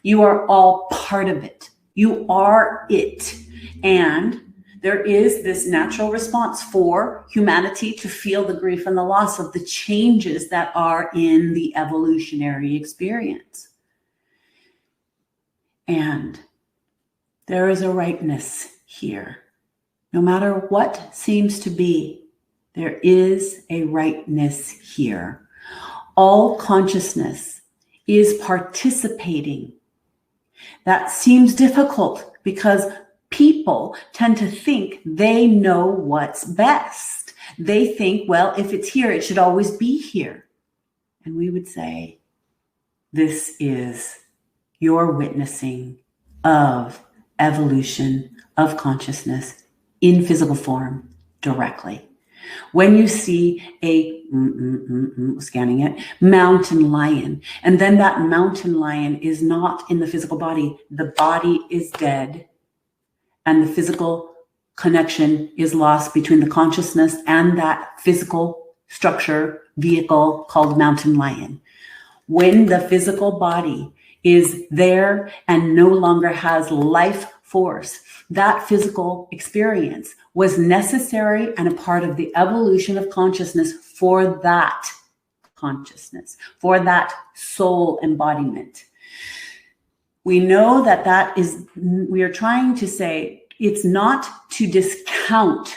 you are all part of it. You are it. And there is this natural response for humanity to feel the grief and the loss of the changes that are in the evolutionary experience. And there is a rightness here. No matter what seems to be, there is a rightness here. All consciousness is participating. That seems difficult because people tend to think they know what's best. They think, well, if it's here, it should always be here. And we would say, this is your witnessing of evolution of consciousness in physical form directly. When you see a scanning it, mountain lion, and then that mountain lion is not in the physical body, the body is dead, and the physical connection is lost between the consciousness and that physical structure vehicle called mountain lion. When the physical body is there and no longer has life force, that physical experience was necessary and a part of the evolution of consciousness for that consciousness, for that soul embodiment. We know that we are trying to say it's not to discount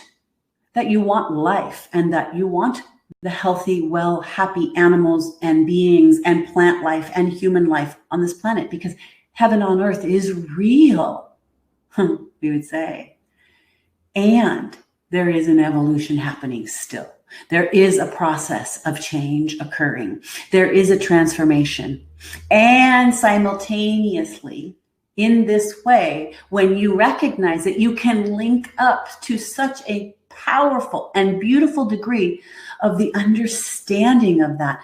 that you want life and that you want the healthy, well, happy animals and beings and plant life and human life on this planet, because heaven on earth is real, we would say. And there is an evolution happening still. There is a process of change occurring. There is a transformation. And simultaneously, in this way, when you recognize that you can link up to such a powerful and beautiful degree of the understanding of that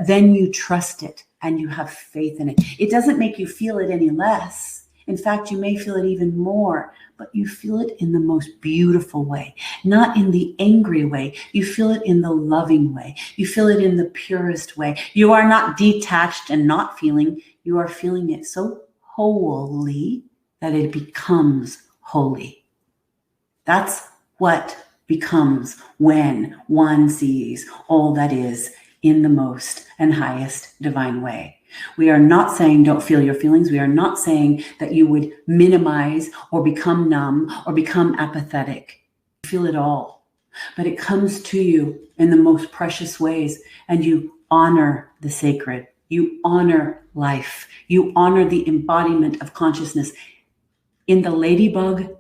then you trust it and you have faith in it. It doesn't make you feel it any less. In fact, you may feel it even more, but you feel it in the most beautiful way, not in the angry way. You feel it in the loving way. You feel it in the purest way. You are not detached and not feeling. You are feeling it so wholly that it becomes holy. That's what becomes when one sees all that is in the most and highest divine way. We are not saying don't feel your feelings. We are not saying that you would minimize or become numb or become apathetic. Feel it all. But it comes to you in the most precious ways, and you honor the sacred. You honor life. You honor the embodiment of consciousness in the ladybug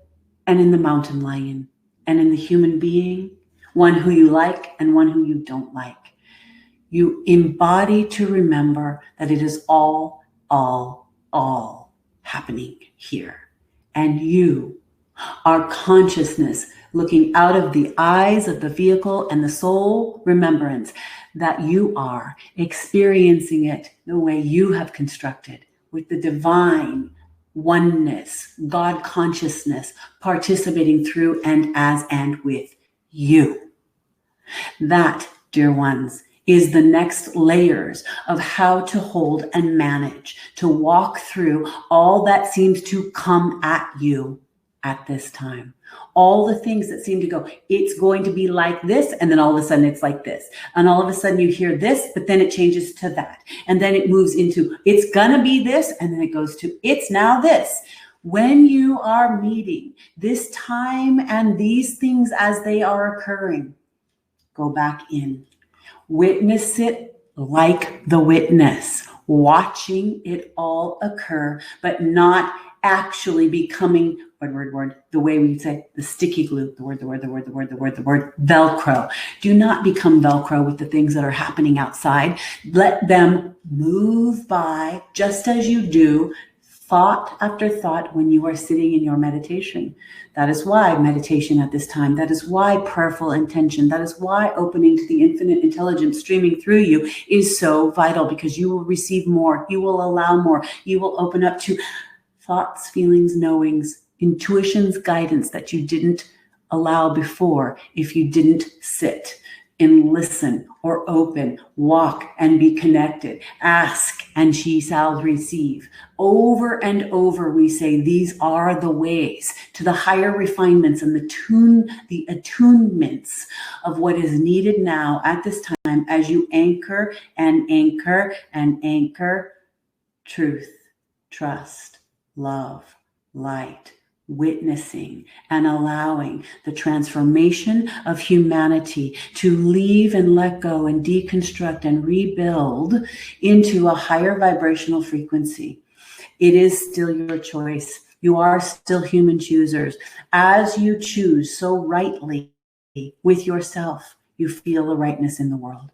and in the mountain lion and in the human being, one who you like and one who you don't like. You embody to remember that it is all happening here. And you are consciousness looking out of the eyes of the vehicle and the soul remembrance that you are experiencing it the way you have constructed, with the divine oneness, God consciousness participating through and as and with you. That, dear ones, is the next layers of how to hold and manage, to walk through all that seems to come at you at this time. All the things that seem to go, it's going to be like this, and then all of a sudden it's like this. And all of a sudden you hear this, but then it changes to that. And then it moves into, it's gonna be this, and then it goes to, it's now this. When you are meeting this time and these things as they are occurring, go back in. Witness it like the witness, watching it all occur, but not actually becoming, the way we say the sticky glue, the word, Velcro. Do not become Velcro with the things that are happening outside. Let them move by just as you do thought after thought when you are sitting in your meditation. That is why meditation at this time, that is why prayerful intention, that is why opening to the infinite intelligence streaming through you is so vital, because you will receive more, you will allow more, you will open up to thoughts, feelings, knowings, intuitions, guidance that you didn't allow before if you didn't sit and listen or open, walk and be connected, ask and she shall receive. Over and over we say these are the ways to the higher refinements and the attunements of what is needed now at this time as you anchor and anchor and anchor truth, trust, love, light, witnessing and allowing the transformation of humanity to leave and let go and deconstruct and rebuild into a higher vibrational frequency. It is still your choice. You are still human choosers. As you choose so rightly with yourself, you feel the rightness in the world.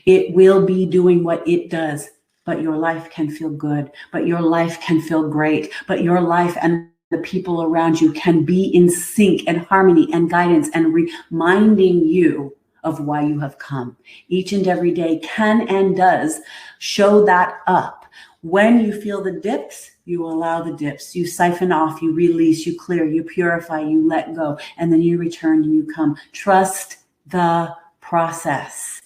It will be doing what it does, but your life can feel good, but your life can feel great, but your life and the people around you can be in sync and harmony and guidance and reminding you of why you have come. Each and every day can and does show that up. When you feel the dips, you allow the dips. You siphon off, you release, you clear, you purify, you let go, and then you return and you come. Trust the process.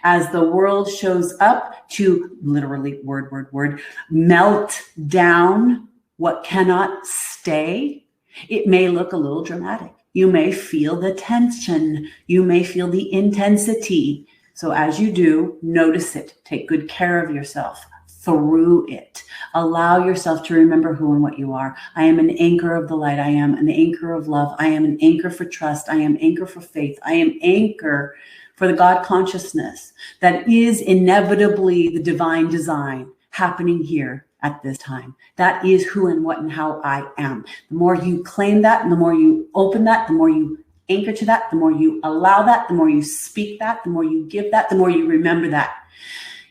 As the world shows up to literally word, melt down what cannot stay, it may look a little dramatic. You may feel the tension. You may feel the intensity. So as you do, notice it. Take good care of yourself through it. Allow yourself to remember who and what you are. I am an anchor of the light. I am an anchor of love. I am an anchor for trust. I am anchor for faith. I am anchor for the God consciousness that is inevitably the divine design happening here at this time. That is who and what and how I am. The more you claim that, and the more you open that, the more you anchor to that, the more you allow that, the more you speak that, the more you give that, the more you remember that,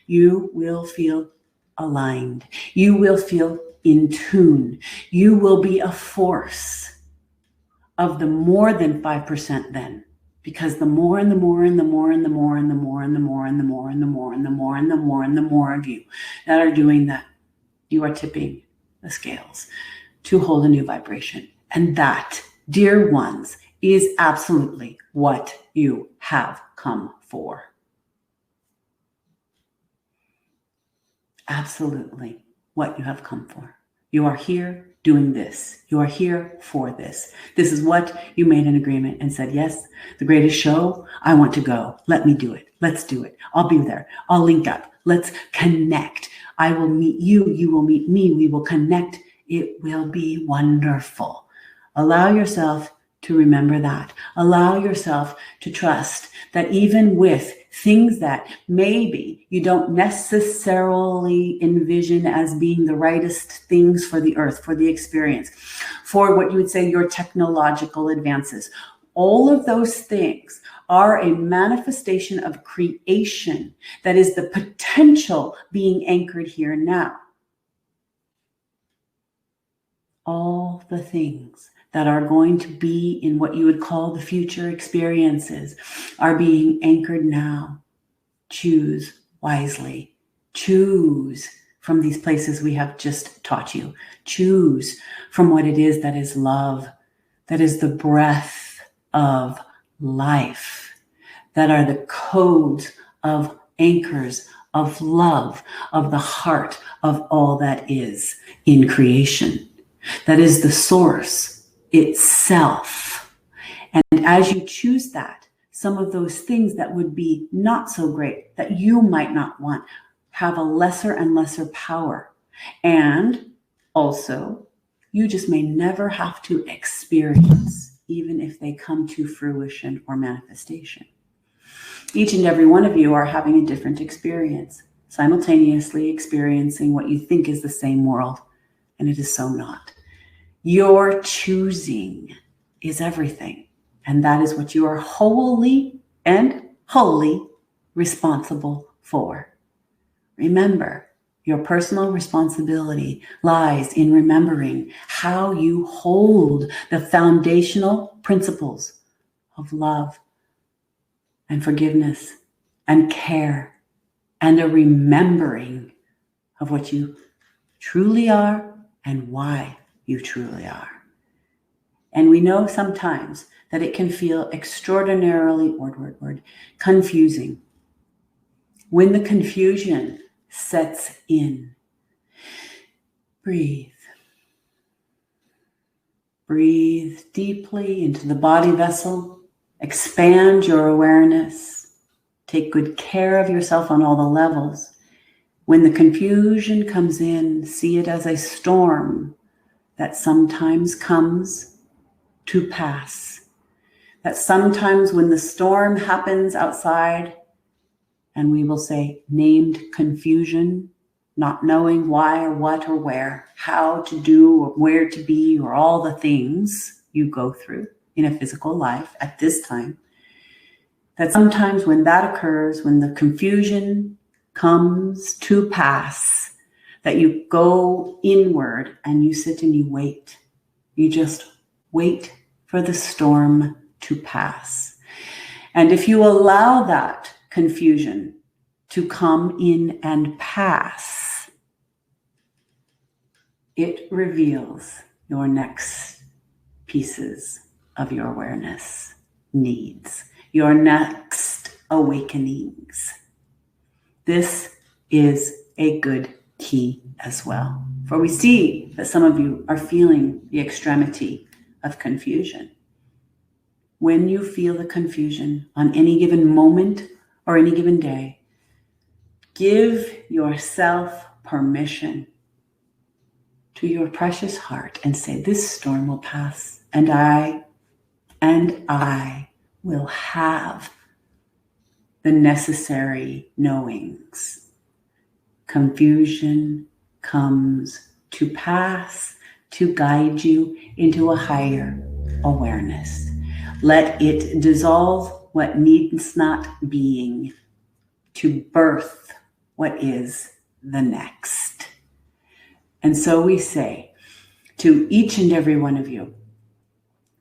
you will feel aligned. You will feel in tune. You will be a force of the more than 5% then. Because the more and the more and the more and the more and the more and the more and the more and the more and the more and the more and the more of you that are doing that, you are tipping the scales to hold a new vibration. And that, dear ones, is absolutely what you have come for. Absolutely what you have come for. You are here doing this. You are here for this. This is what you made an agreement and said, yes, the greatest show, I want to go. Let me do it. Let's do it. I'll be there. I'll link up. Let's connect. I will meet you. You will meet me. We will connect. It will be wonderful. Allow yourself to remember that. Allow yourself to trust that even with things that maybe you don't necessarily envision as being the rightest things for the earth, for the experience, for what you would say your technological advances, all of those things are a manifestation of creation that is the potential being anchored here now. All the things that are going to be in what you would call the future experiences are being anchored now. Choose wisely. Choose from these places we have just taught you. Choose from what it is that is love, that is the breath of life, that are the codes of anchors of love, of the heart of all that is in creation. That is the source itself. And as you choose that, some of those things that would be not so great, that you might not want, have a lesser and lesser power. And also, you just may never have to experience, even if they come to fruition or manifestation. Each and every one of you are having a different experience, simultaneously experiencing what you think is the same world, and it is so not. Your choosing is everything. And that is what you are wholly responsible for. Remember, your personal responsibility lies in remembering how you hold the foundational principles of love and forgiveness and care and a remembering of what you truly are and why you truly are. And we know sometimes that it can feel extraordinarily confusing. When the confusion sets in, breathe. Breathe deeply into the body vessel. Expand your awareness. Take good care of yourself on all the levels. When the confusion comes in, see it as a storm that sometimes comes to pass. That sometimes when the storm happens outside, and we will say named confusion, not knowing why or what or where, how to do or where to be, or all the things you go through in a physical life at this time, that sometimes when that occurs, when the confusion comes to pass, that you go inward and you sit and you wait. You just wait for the storm to pass. And if you allow that confusion to come in and pass, it reveals your next pieces of your awareness needs, your next awakenings This is a good key as well. For we see that some of you are feeling the extremity of confusion. When you feel the confusion on any given moment or any given day, give yourself permission to your precious heart and say, this storm will pass, and I will have the necessary knowings. Confusion comes to pass to guide you into a higher awareness. Let it dissolve what needs not being to birth what is the next. And so we say to each and every one of you,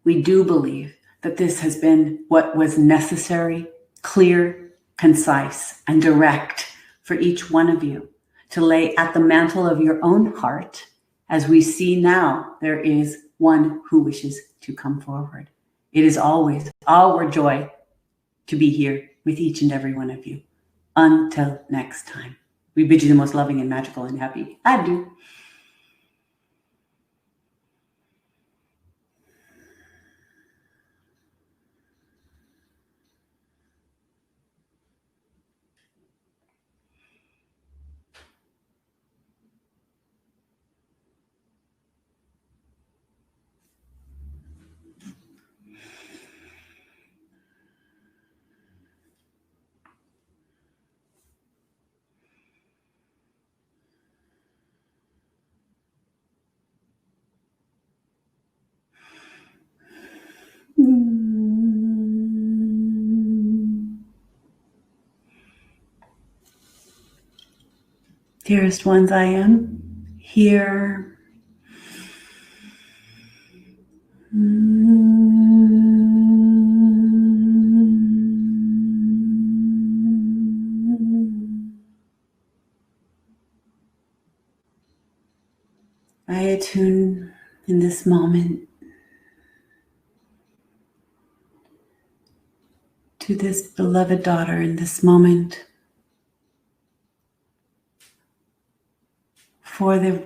we do believe that this has been what was necessary, clear, concise, and direct for each one of you to lay at the mantle of your own heart. As we see now, there is one who wishes to come forward. It is always our joy to be here with each and every one of you. Until next time, we bid you the most loving and magical and happy adieu. Dearest ones, I am here. I attune in this moment to this beloved daughter in this moment for the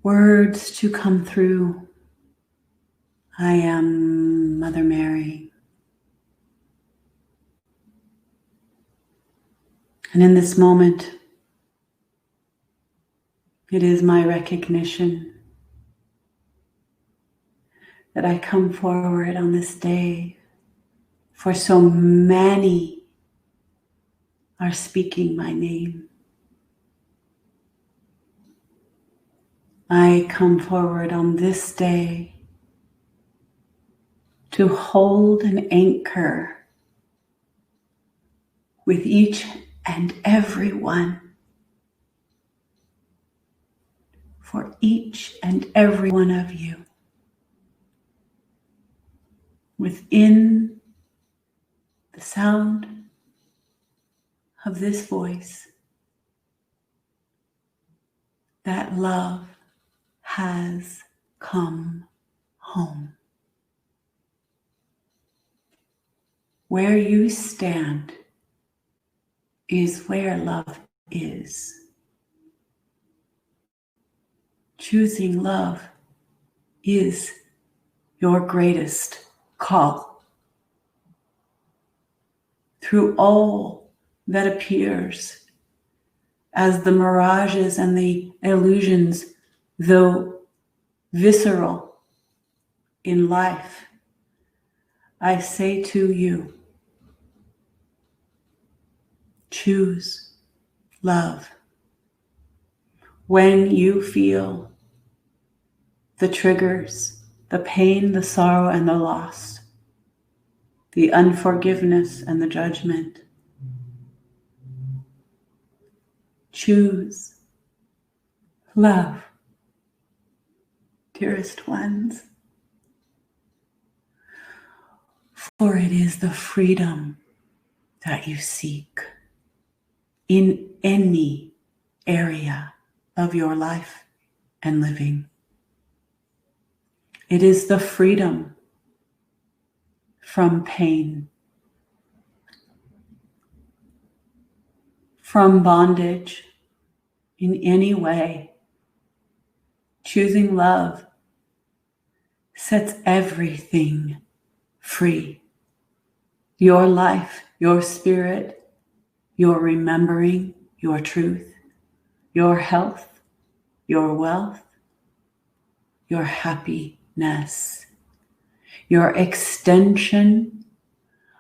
words to come through. I am Mother Mary. And in this moment, it is my recognition that I come forward on this day, for so many are speaking my name. I come forward on this day to hold an anchor with each and every one, for each and every one of you within the sound of this voice, that love has come home. Where you stand is where love is. Choosing love is your greatest call. Through all that appears as the mirages and the illusions, though visceral in life, I say to you, choose love. When you feel the triggers, the pain, the sorrow, and the loss, the unforgiveness and the judgment, choose love, dearest ones, for it is the freedom that you seek in any area of your life and living. It is the freedom from pain, from bondage in any way. Choosing love sets everything free. Your life, your spirit, your remembering, your truth, your health, your wealth, your happiness, your extension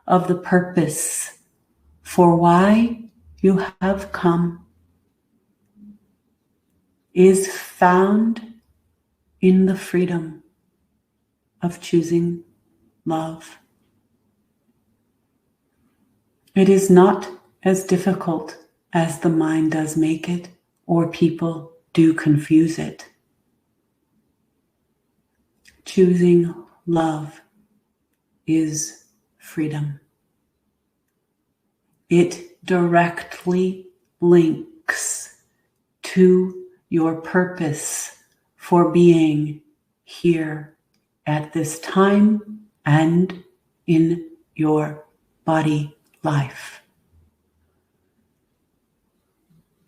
of the purpose for why you have come is found in the freedom of choosing love. It is not as difficult as the mind does make it, or people do confuse it. Choosing love is freedom. It directly links to your purpose for being here at this time and in your body life.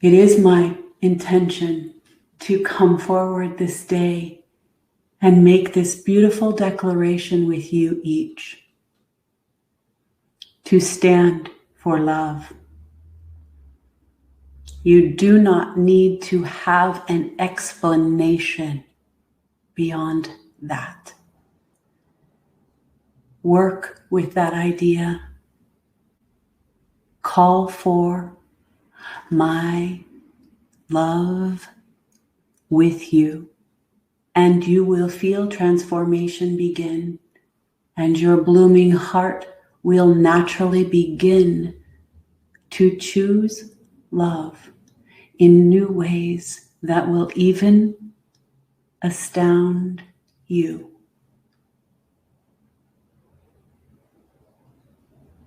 It is my intention to come forward this day and make this beautiful declaration with you each, to stand for love. You do not need to have an explanation beyond that. Work with that idea. Call for my love with you, and you will feel transformation begin, and your blooming heart will naturally begin to choose love in new ways that will even astound you.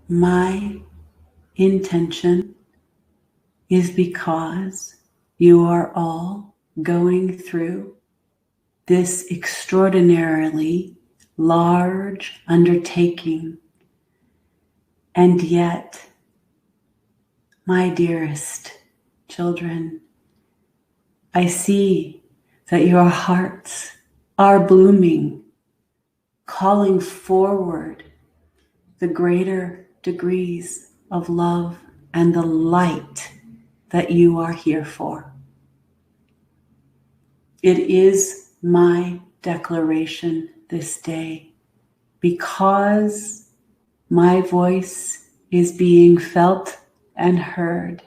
My intention is because you are all going through this extraordinarily large undertaking, and yet, my dearest children, I see that your hearts are blooming, calling forward the greater degrees of love and the light that you are here for. It is my declaration this day, because my voice is being felt and heard,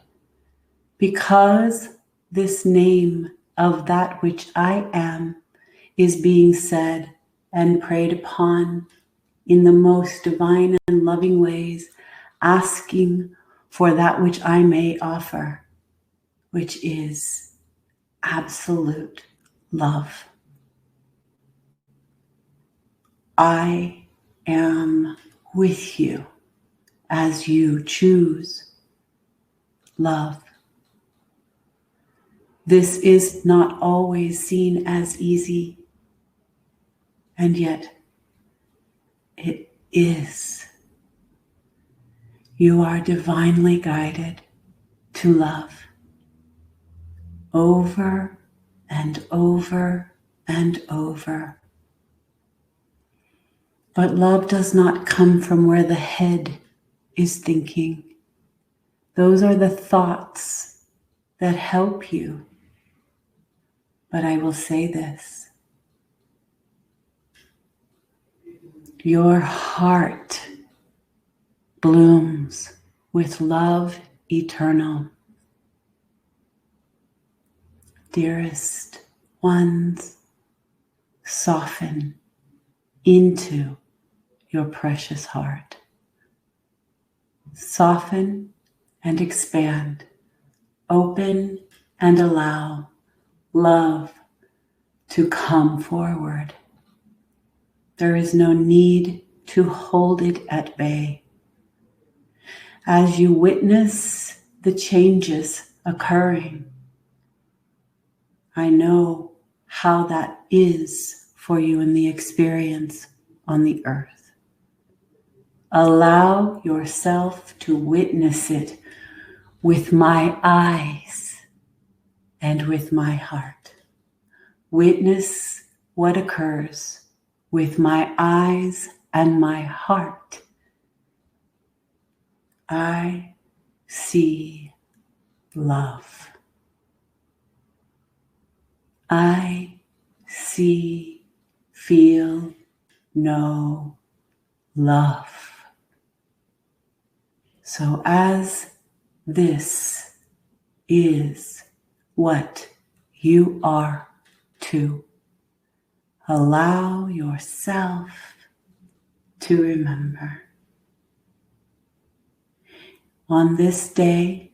because this name of that which I am is being said and prayed upon in the most divine and loving ways, asking for that which I may offer, which is absolute love. I am with you as you choose love. This is not always seen as easy, and yet it is. You are divinely guided to love over and over and over. But love does not come from where the head is thinking. Those are the thoughts that help you. But I will say this: your heart blooms with love eternal. Dearest ones, soften into your precious heart. Soften and expand. Open and allow love to come forward. There is no need to hold it at bay. As you witness the changes occurring, I know how that is for you in the experience on the earth. Allow yourself to witness it with my eyes and with my heart. Witness what occurs with my eyes and my heart. I see love. I see, feel, know love. So as this is what you are to, allow yourself to remember. On this day,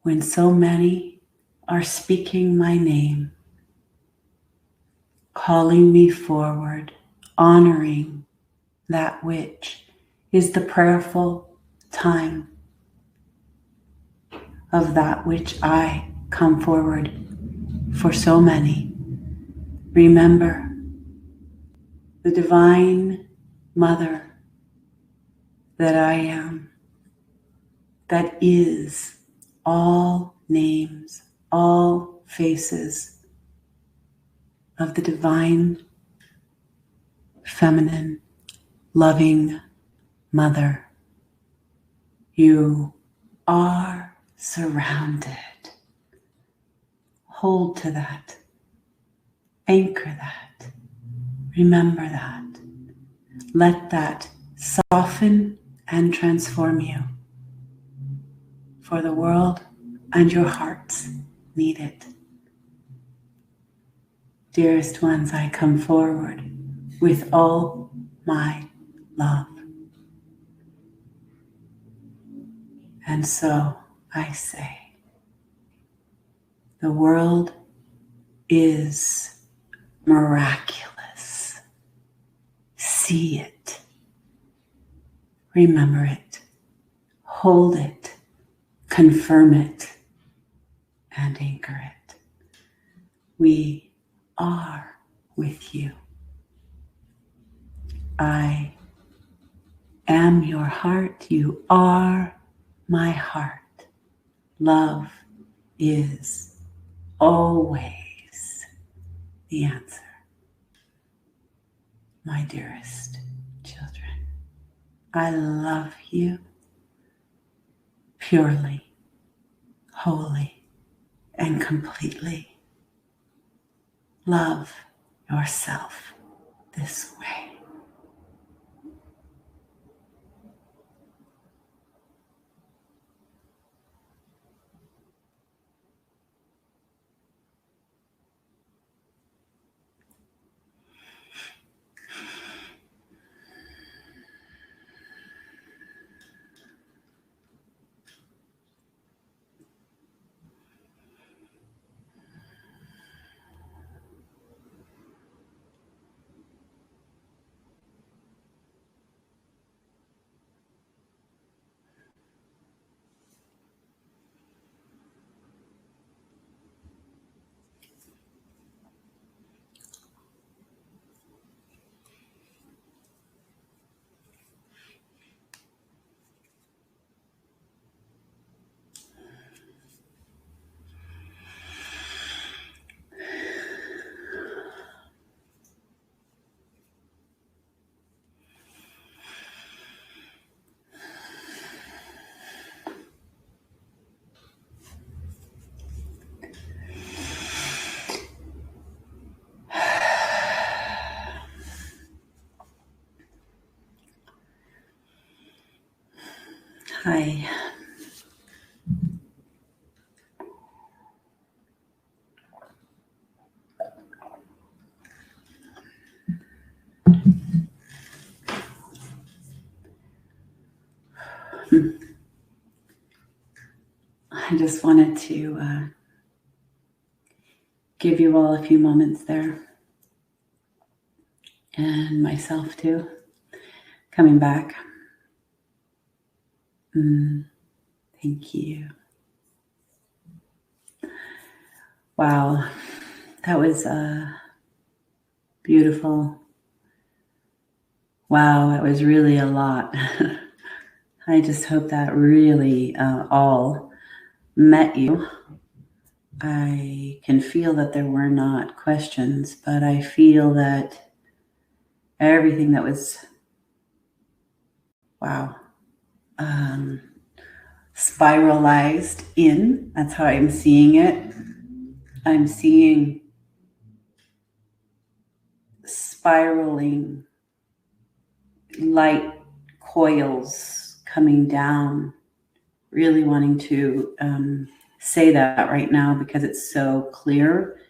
when so many are speaking my name, calling me forward, honoring that which is the prayerful time of that which I come forward for so many. Remember the divine mother that I am, that is all names, all faces of the divine, feminine, loving mother. You are surrounded. Hold to that. Anchor that. Remember that. Let that soften and transform you. For the world and your hearts need it. Dearest ones, I come forward with all my love. And so I say, the world is miraculous. See it. Remember it. Hold it. Confirm it. And anchor it. We are with you. I am your heart. You are my heart. Love is always the answer. My dearest children, I love you purely, wholly, and completely. Love yourself this way. Hi. I just wanted to give you all a few moments there. And myself too. Coming back. Thank you. Wow. That was beautiful. Wow, it was really a lot. I just hope that really all met you. I can feel that there were not questions, but I feel that everything that was, wow, spiralized in. That's how I'm seeing it. I'm seeing spiraling light coils coming down. Really wanting to say that right now because it's so clear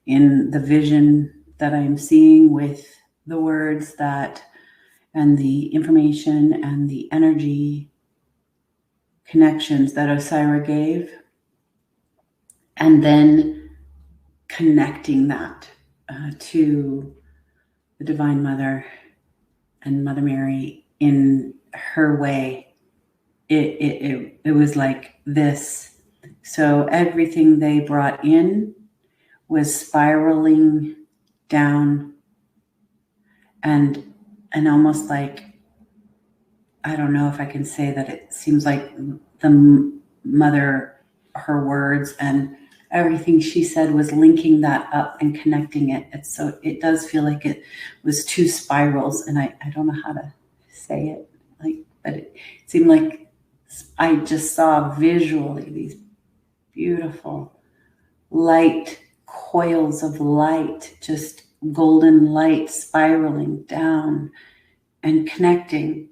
in the vision that I'm seeing with the words that and the information and the energy connections that Osairah gave, and then connecting that to the Divine Mother and Mother Mary in her way. It was like this. So everything they brought in was spiraling down and almost like, I don't know if I can say that it seems like the mother, her words and everything she said was linking that up and connecting it. So it does feel like it was two spirals, and I don't know how to say it, but it seemed like I just saw visually these beautiful light coils of light, just golden light spiraling down and connecting.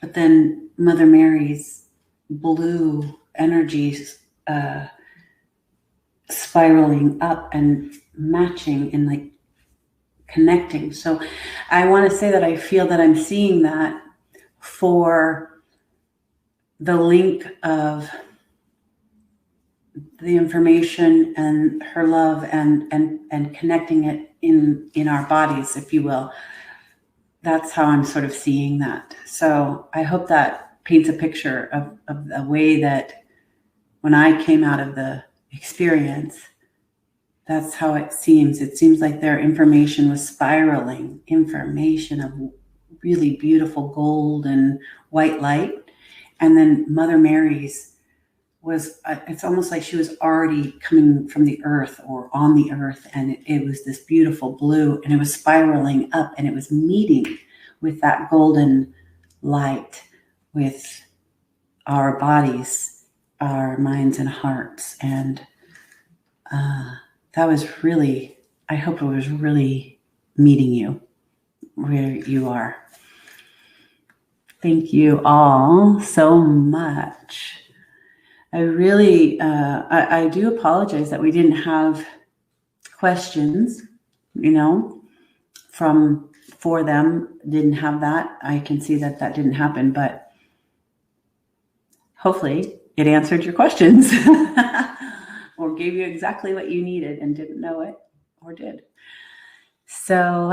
But then Mother Mary's blue energies spiraling up and matching and like connecting. So I want to say that I feel that I'm seeing that for the link of the information and her love and connecting it in our bodies, if you will. That's how I'm sort of seeing that. So I hope that paints a picture of the way that when I came out of the experience, that's how it seems. It seems like their information was spiraling, information of really beautiful gold and white light. And then Mother Mary's was, it's almost like she was already coming from the earth or on the earth. And it was this beautiful blue, and it was spiraling up, and it was meeting with that golden light with our bodies, our minds and hearts. And that was really, I hope it was really meeting you where you are. Thank you all so much. I really, I do apologize that we didn't have questions, for them. Didn't have that. I can see that didn't happen, but hopefully it answered your questions or gave you exactly what you needed and didn't know it or did. So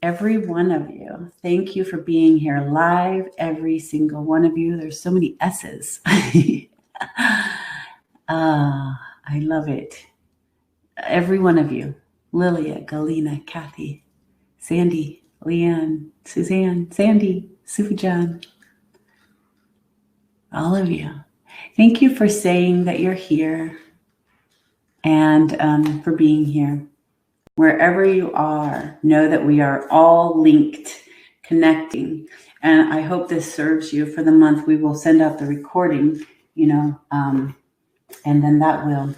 every one of you, thank you for being here live. Every single one of you. There's so many S's. I love it. Every one of you. Lilia, Galina, Kathy, Sandy, Leanne, Suzanne, Sandy, Sufijan. All of you. Thank you for saying that you're here and for being here. Wherever you are, know that we are all linked, connecting. And I hope this serves you for the month. We will send out the recording, and then that will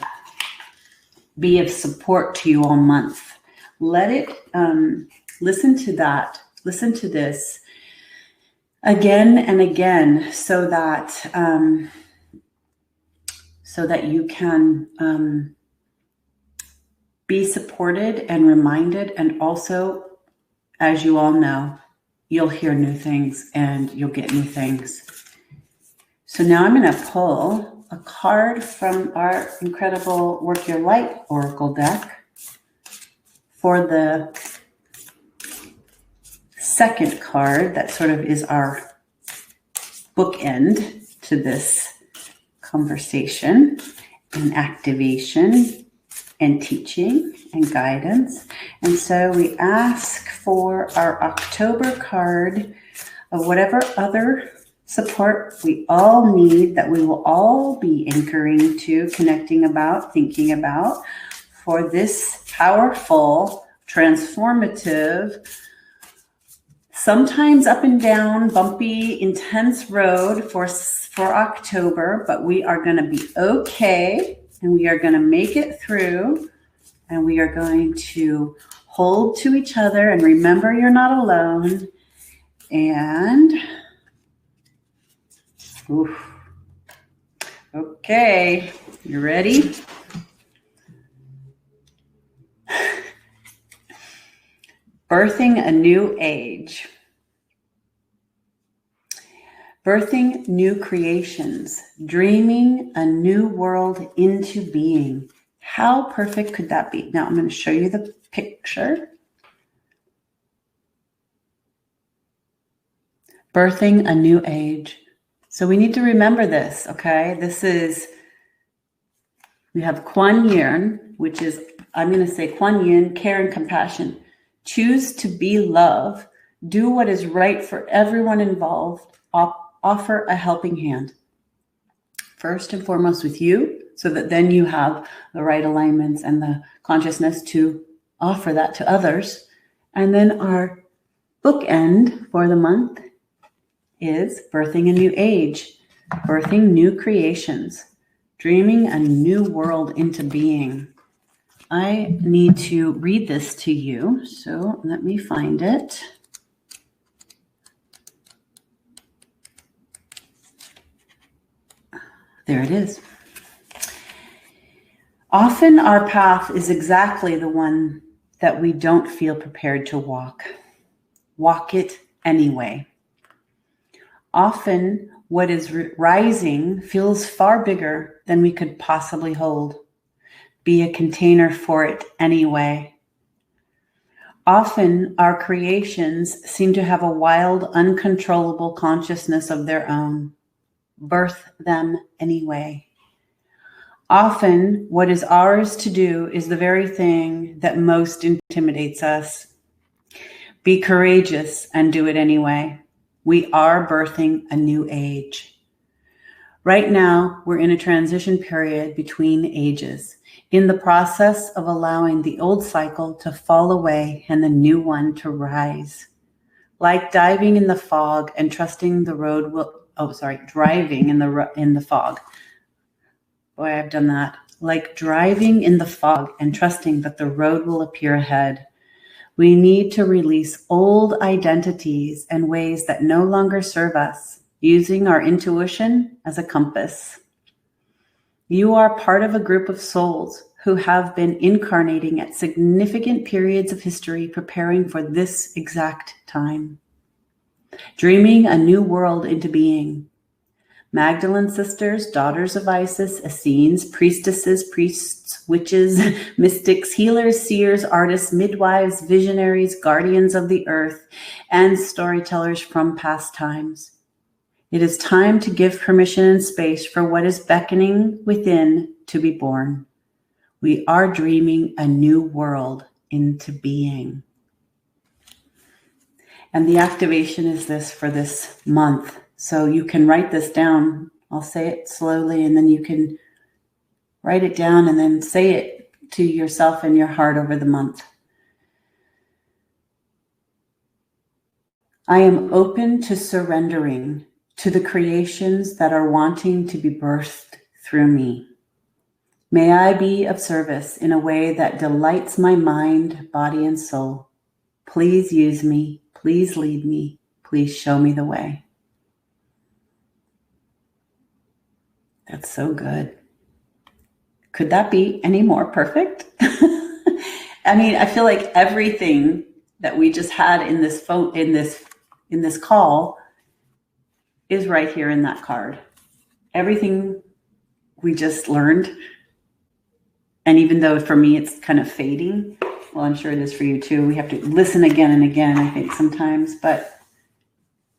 be of support to you all month. Let it, listen to that, listen to this again and again so that you can be supported and reminded. And also, as you all know, you'll hear new things and you'll get new things. So now I'm going to pull a card from our incredible Work Your Light Oracle deck for the second card that sort of is our bookend to this conversation and activation and teaching and guidance. And so we ask for our October card of whatever other support we all need, that we will all be anchoring to, connecting about, thinking about for this powerful, transformative, sometimes up and down, bumpy, intense road for October, but we are going to be okay, and we are going to make it through, and we are going to hold to each other and remember you're not alone. And oof. Okay, you ready? Birthing a new age. Birthing new creations. Dreaming a new world into being. How perfect could that be? Now I'm going to show you the picture. Birthing a new age. So we need to remember this, okay? We have Kuan Yin, which is, I'm going to say Kuan Yin, care and compassion. Choose to be love. Do what is right for everyone involved. Offer a helping hand. First and foremost with you, so that then you have the right alignments and the consciousness to offer that to others. And then our bookend for the month is birthing a new age, birthing new creations, dreaming a new world into being. I need to read this to you, so let me find it. There it is. Often our path is exactly the one that we don't feel prepared to walk. Walk it anyway. Often what is rising feels far bigger than we could possibly hold. Be a container for it anyway. Often our creations seem to have a wild, uncontrollable consciousness of their own. Birth them anyway. Often what is ours to do is the very thing that most intimidates us. Be courageous and do it anyway. We are birthing a new age. Right now, we're in a transition period between ages, in the process of allowing the old cycle to fall away and the new one to rise. Like diving in the fog and trusting the road will, driving in the fog. Boy, I've done that. Like driving in the fog and trusting that the road will appear ahead. We need to release old identities and ways that no longer serve us, using our intuition as a compass. You are part of a group of souls who have been incarnating at significant periods of history, preparing for this exact time. Dreaming a new world into being. Magdalene sisters, daughters of Isis, Essenes, priestesses, priests, witches, mystics, healers, seers, artists, midwives, visionaries, guardians of the earth, and storytellers from past times. It is time to give permission and space for what is beckoning within to be born. We are dreaming a new world into being. And the activation is this for this month. So you can write this down. I'll say it slowly, and then you can write it down and then say it to yourself in your heart over the month. I am open to surrendering to the creations that are wanting to be birthed through me. May I be of service in a way that delights my mind, body, and soul. Please use me. Please lead me. Please show me the way. That's so good. Could that be any more perfect? I mean, I feel like everything that we just had in this phone, in this call is right here in that card. Everything we just learned. And even though for me it's kind of fading, well, I'm sure it is for you too. We have to listen again and again, I think sometimes, but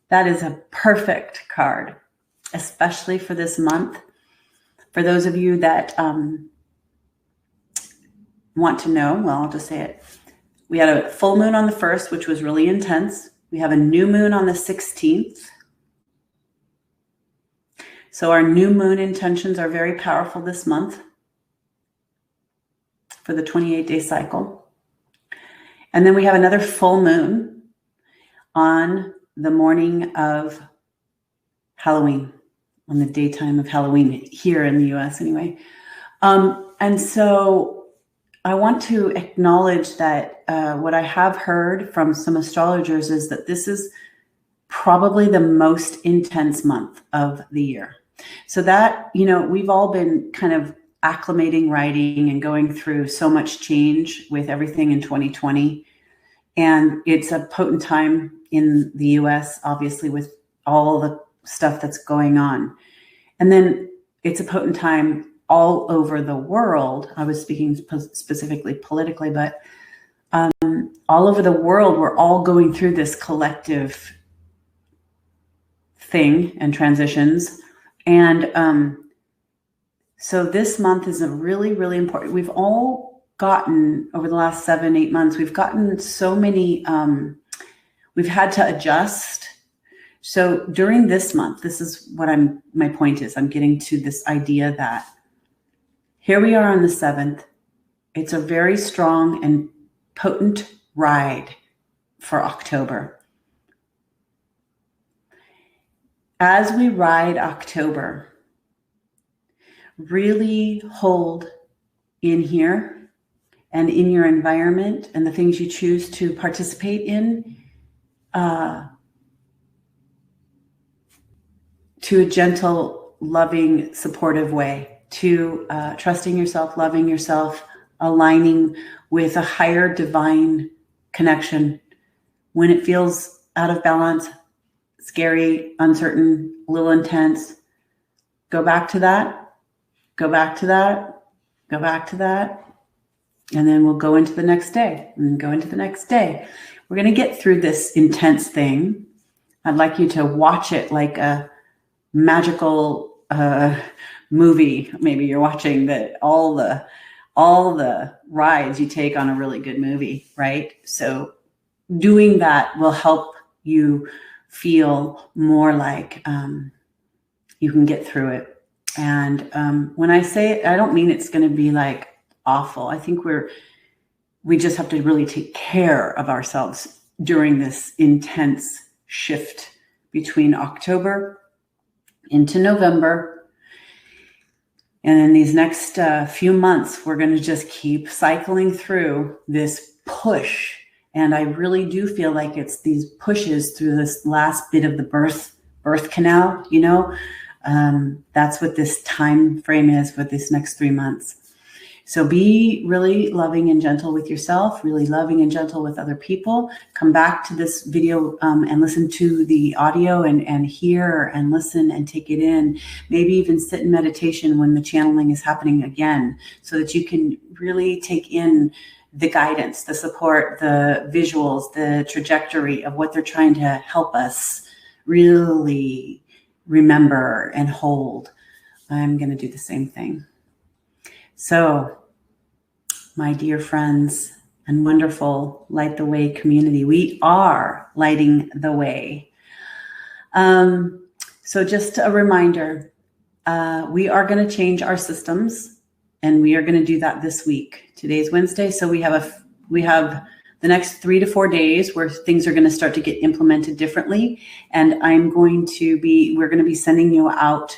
that is a perfect card, especially for this month. For those of you that want to know, well, I'll just say it. We had a full moon on the 1st, which was really intense. We have a new moon on the 16th. So our new moon intentions are very powerful this month for the 28-day cycle. And then we have another full moon on the morning of Halloween, on the daytime of Halloween here in the US anyway. And so I want to acknowledge that what I have heard from some astrologers is that this is probably the most intense month of the year. So that, we've all been kind of acclimating, writing, and going through so much change with everything in 2020. And it's a potent time in the US, obviously, with all the stuff that's going on. And then it's a potent time all over the world. I was speaking specifically politically, but all over the world, we're all going through this collective thing and transitions. And so this month is a really, really important. We've all gotten, over the last 7-8 months, we've gotten so many, we've had to adjust. So during this month, this is what my point is, I'm getting to this idea that here we are on the 7th. It's a very strong and potent ride for October. As we ride October, really hold in here and in your environment and the things you choose to participate in to a gentle, loving, supportive way, to trusting yourself, loving yourself, aligning with a higher divine connection. When it feels out of balance, scary, uncertain, a little intense, go back to that, go back to that, go back to that. And then we'll go into the next day and then go into the next day. We're going to get through this intense thing. I'd like you to watch it like a magical movie. Maybe you're watching that all the rides you take on a really good movie, right? So doing that will help you feel more like you can get through it. And when I say it, I don't mean it's going to be like awful. I think we just have to really take care of ourselves during this intense shift between October into November. And in these next few months, we're going to just keep cycling through this push. And I really do feel like it's these pushes through this last bit of the birth canal, that's what this time frame is for this next 3 months. So be really loving and gentle with yourself, really loving and gentle with other people. Come back to this video and listen to the audio and hear and listen and take it in. Maybe even sit in meditation when the channeling is happening again, so that you can really take in the guidance, the support, the visuals, the trajectory of what they're trying to help us really remember and hold. I'm going to do the same thing. So, my dear friends and wonderful Light the Way community, we are lighting the way. So just a reminder, we are going to change our systems, and we are going to do that this week. Today's Wednesday, so we have the next 3 to 4 days where things are going to start to get implemented differently, and we're going to be sending you out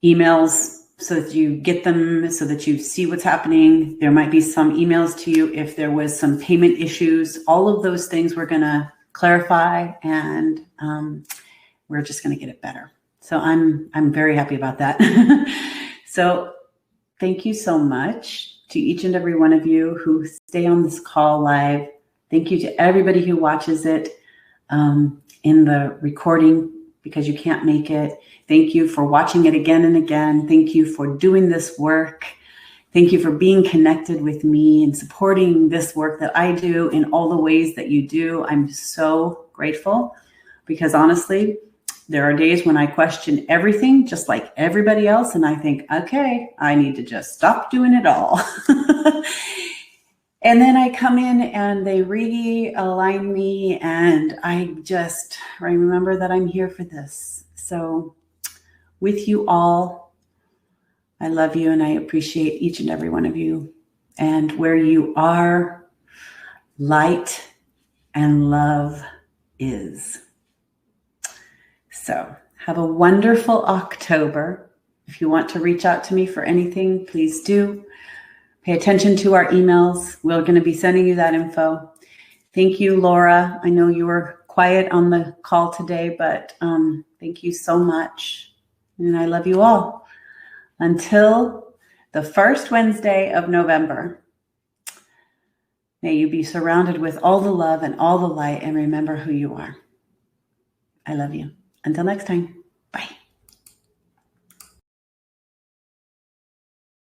emails so that you get them, so that you see what's happening. There might be some emails to you if there was some payment issues. All of those things we're going to clarify, and we're just going to get it better. So I'm very happy about that. So thank you so much to each and every one of you who stay on this call live. Thank you to everybody who watches it in the recording because you can't make it. Thank you for watching it again and again. Thank you for doing this work. Thank you for being connected with me and supporting this work that I do in all the ways that you do. I'm so grateful because honestly, there are days when I question everything just like everybody else. And I think, okay, I need to just stop doing it all. And then I come in and they realign me, and I remember that I'm here for this. So with you all, I love you and I appreciate each and every one of you. And where you are, light and love is. So have a wonderful October. If you want to reach out to me for anything, please do. Pay attention to our emails. We're going to be sending you that info. Thank you, Laura. I know you were quiet on the call today, but thank you so much. And I love you all. Until the first Wednesday of November, may you be surrounded with all the love and all the light, and remember who you are. I love you. Until next time, bye.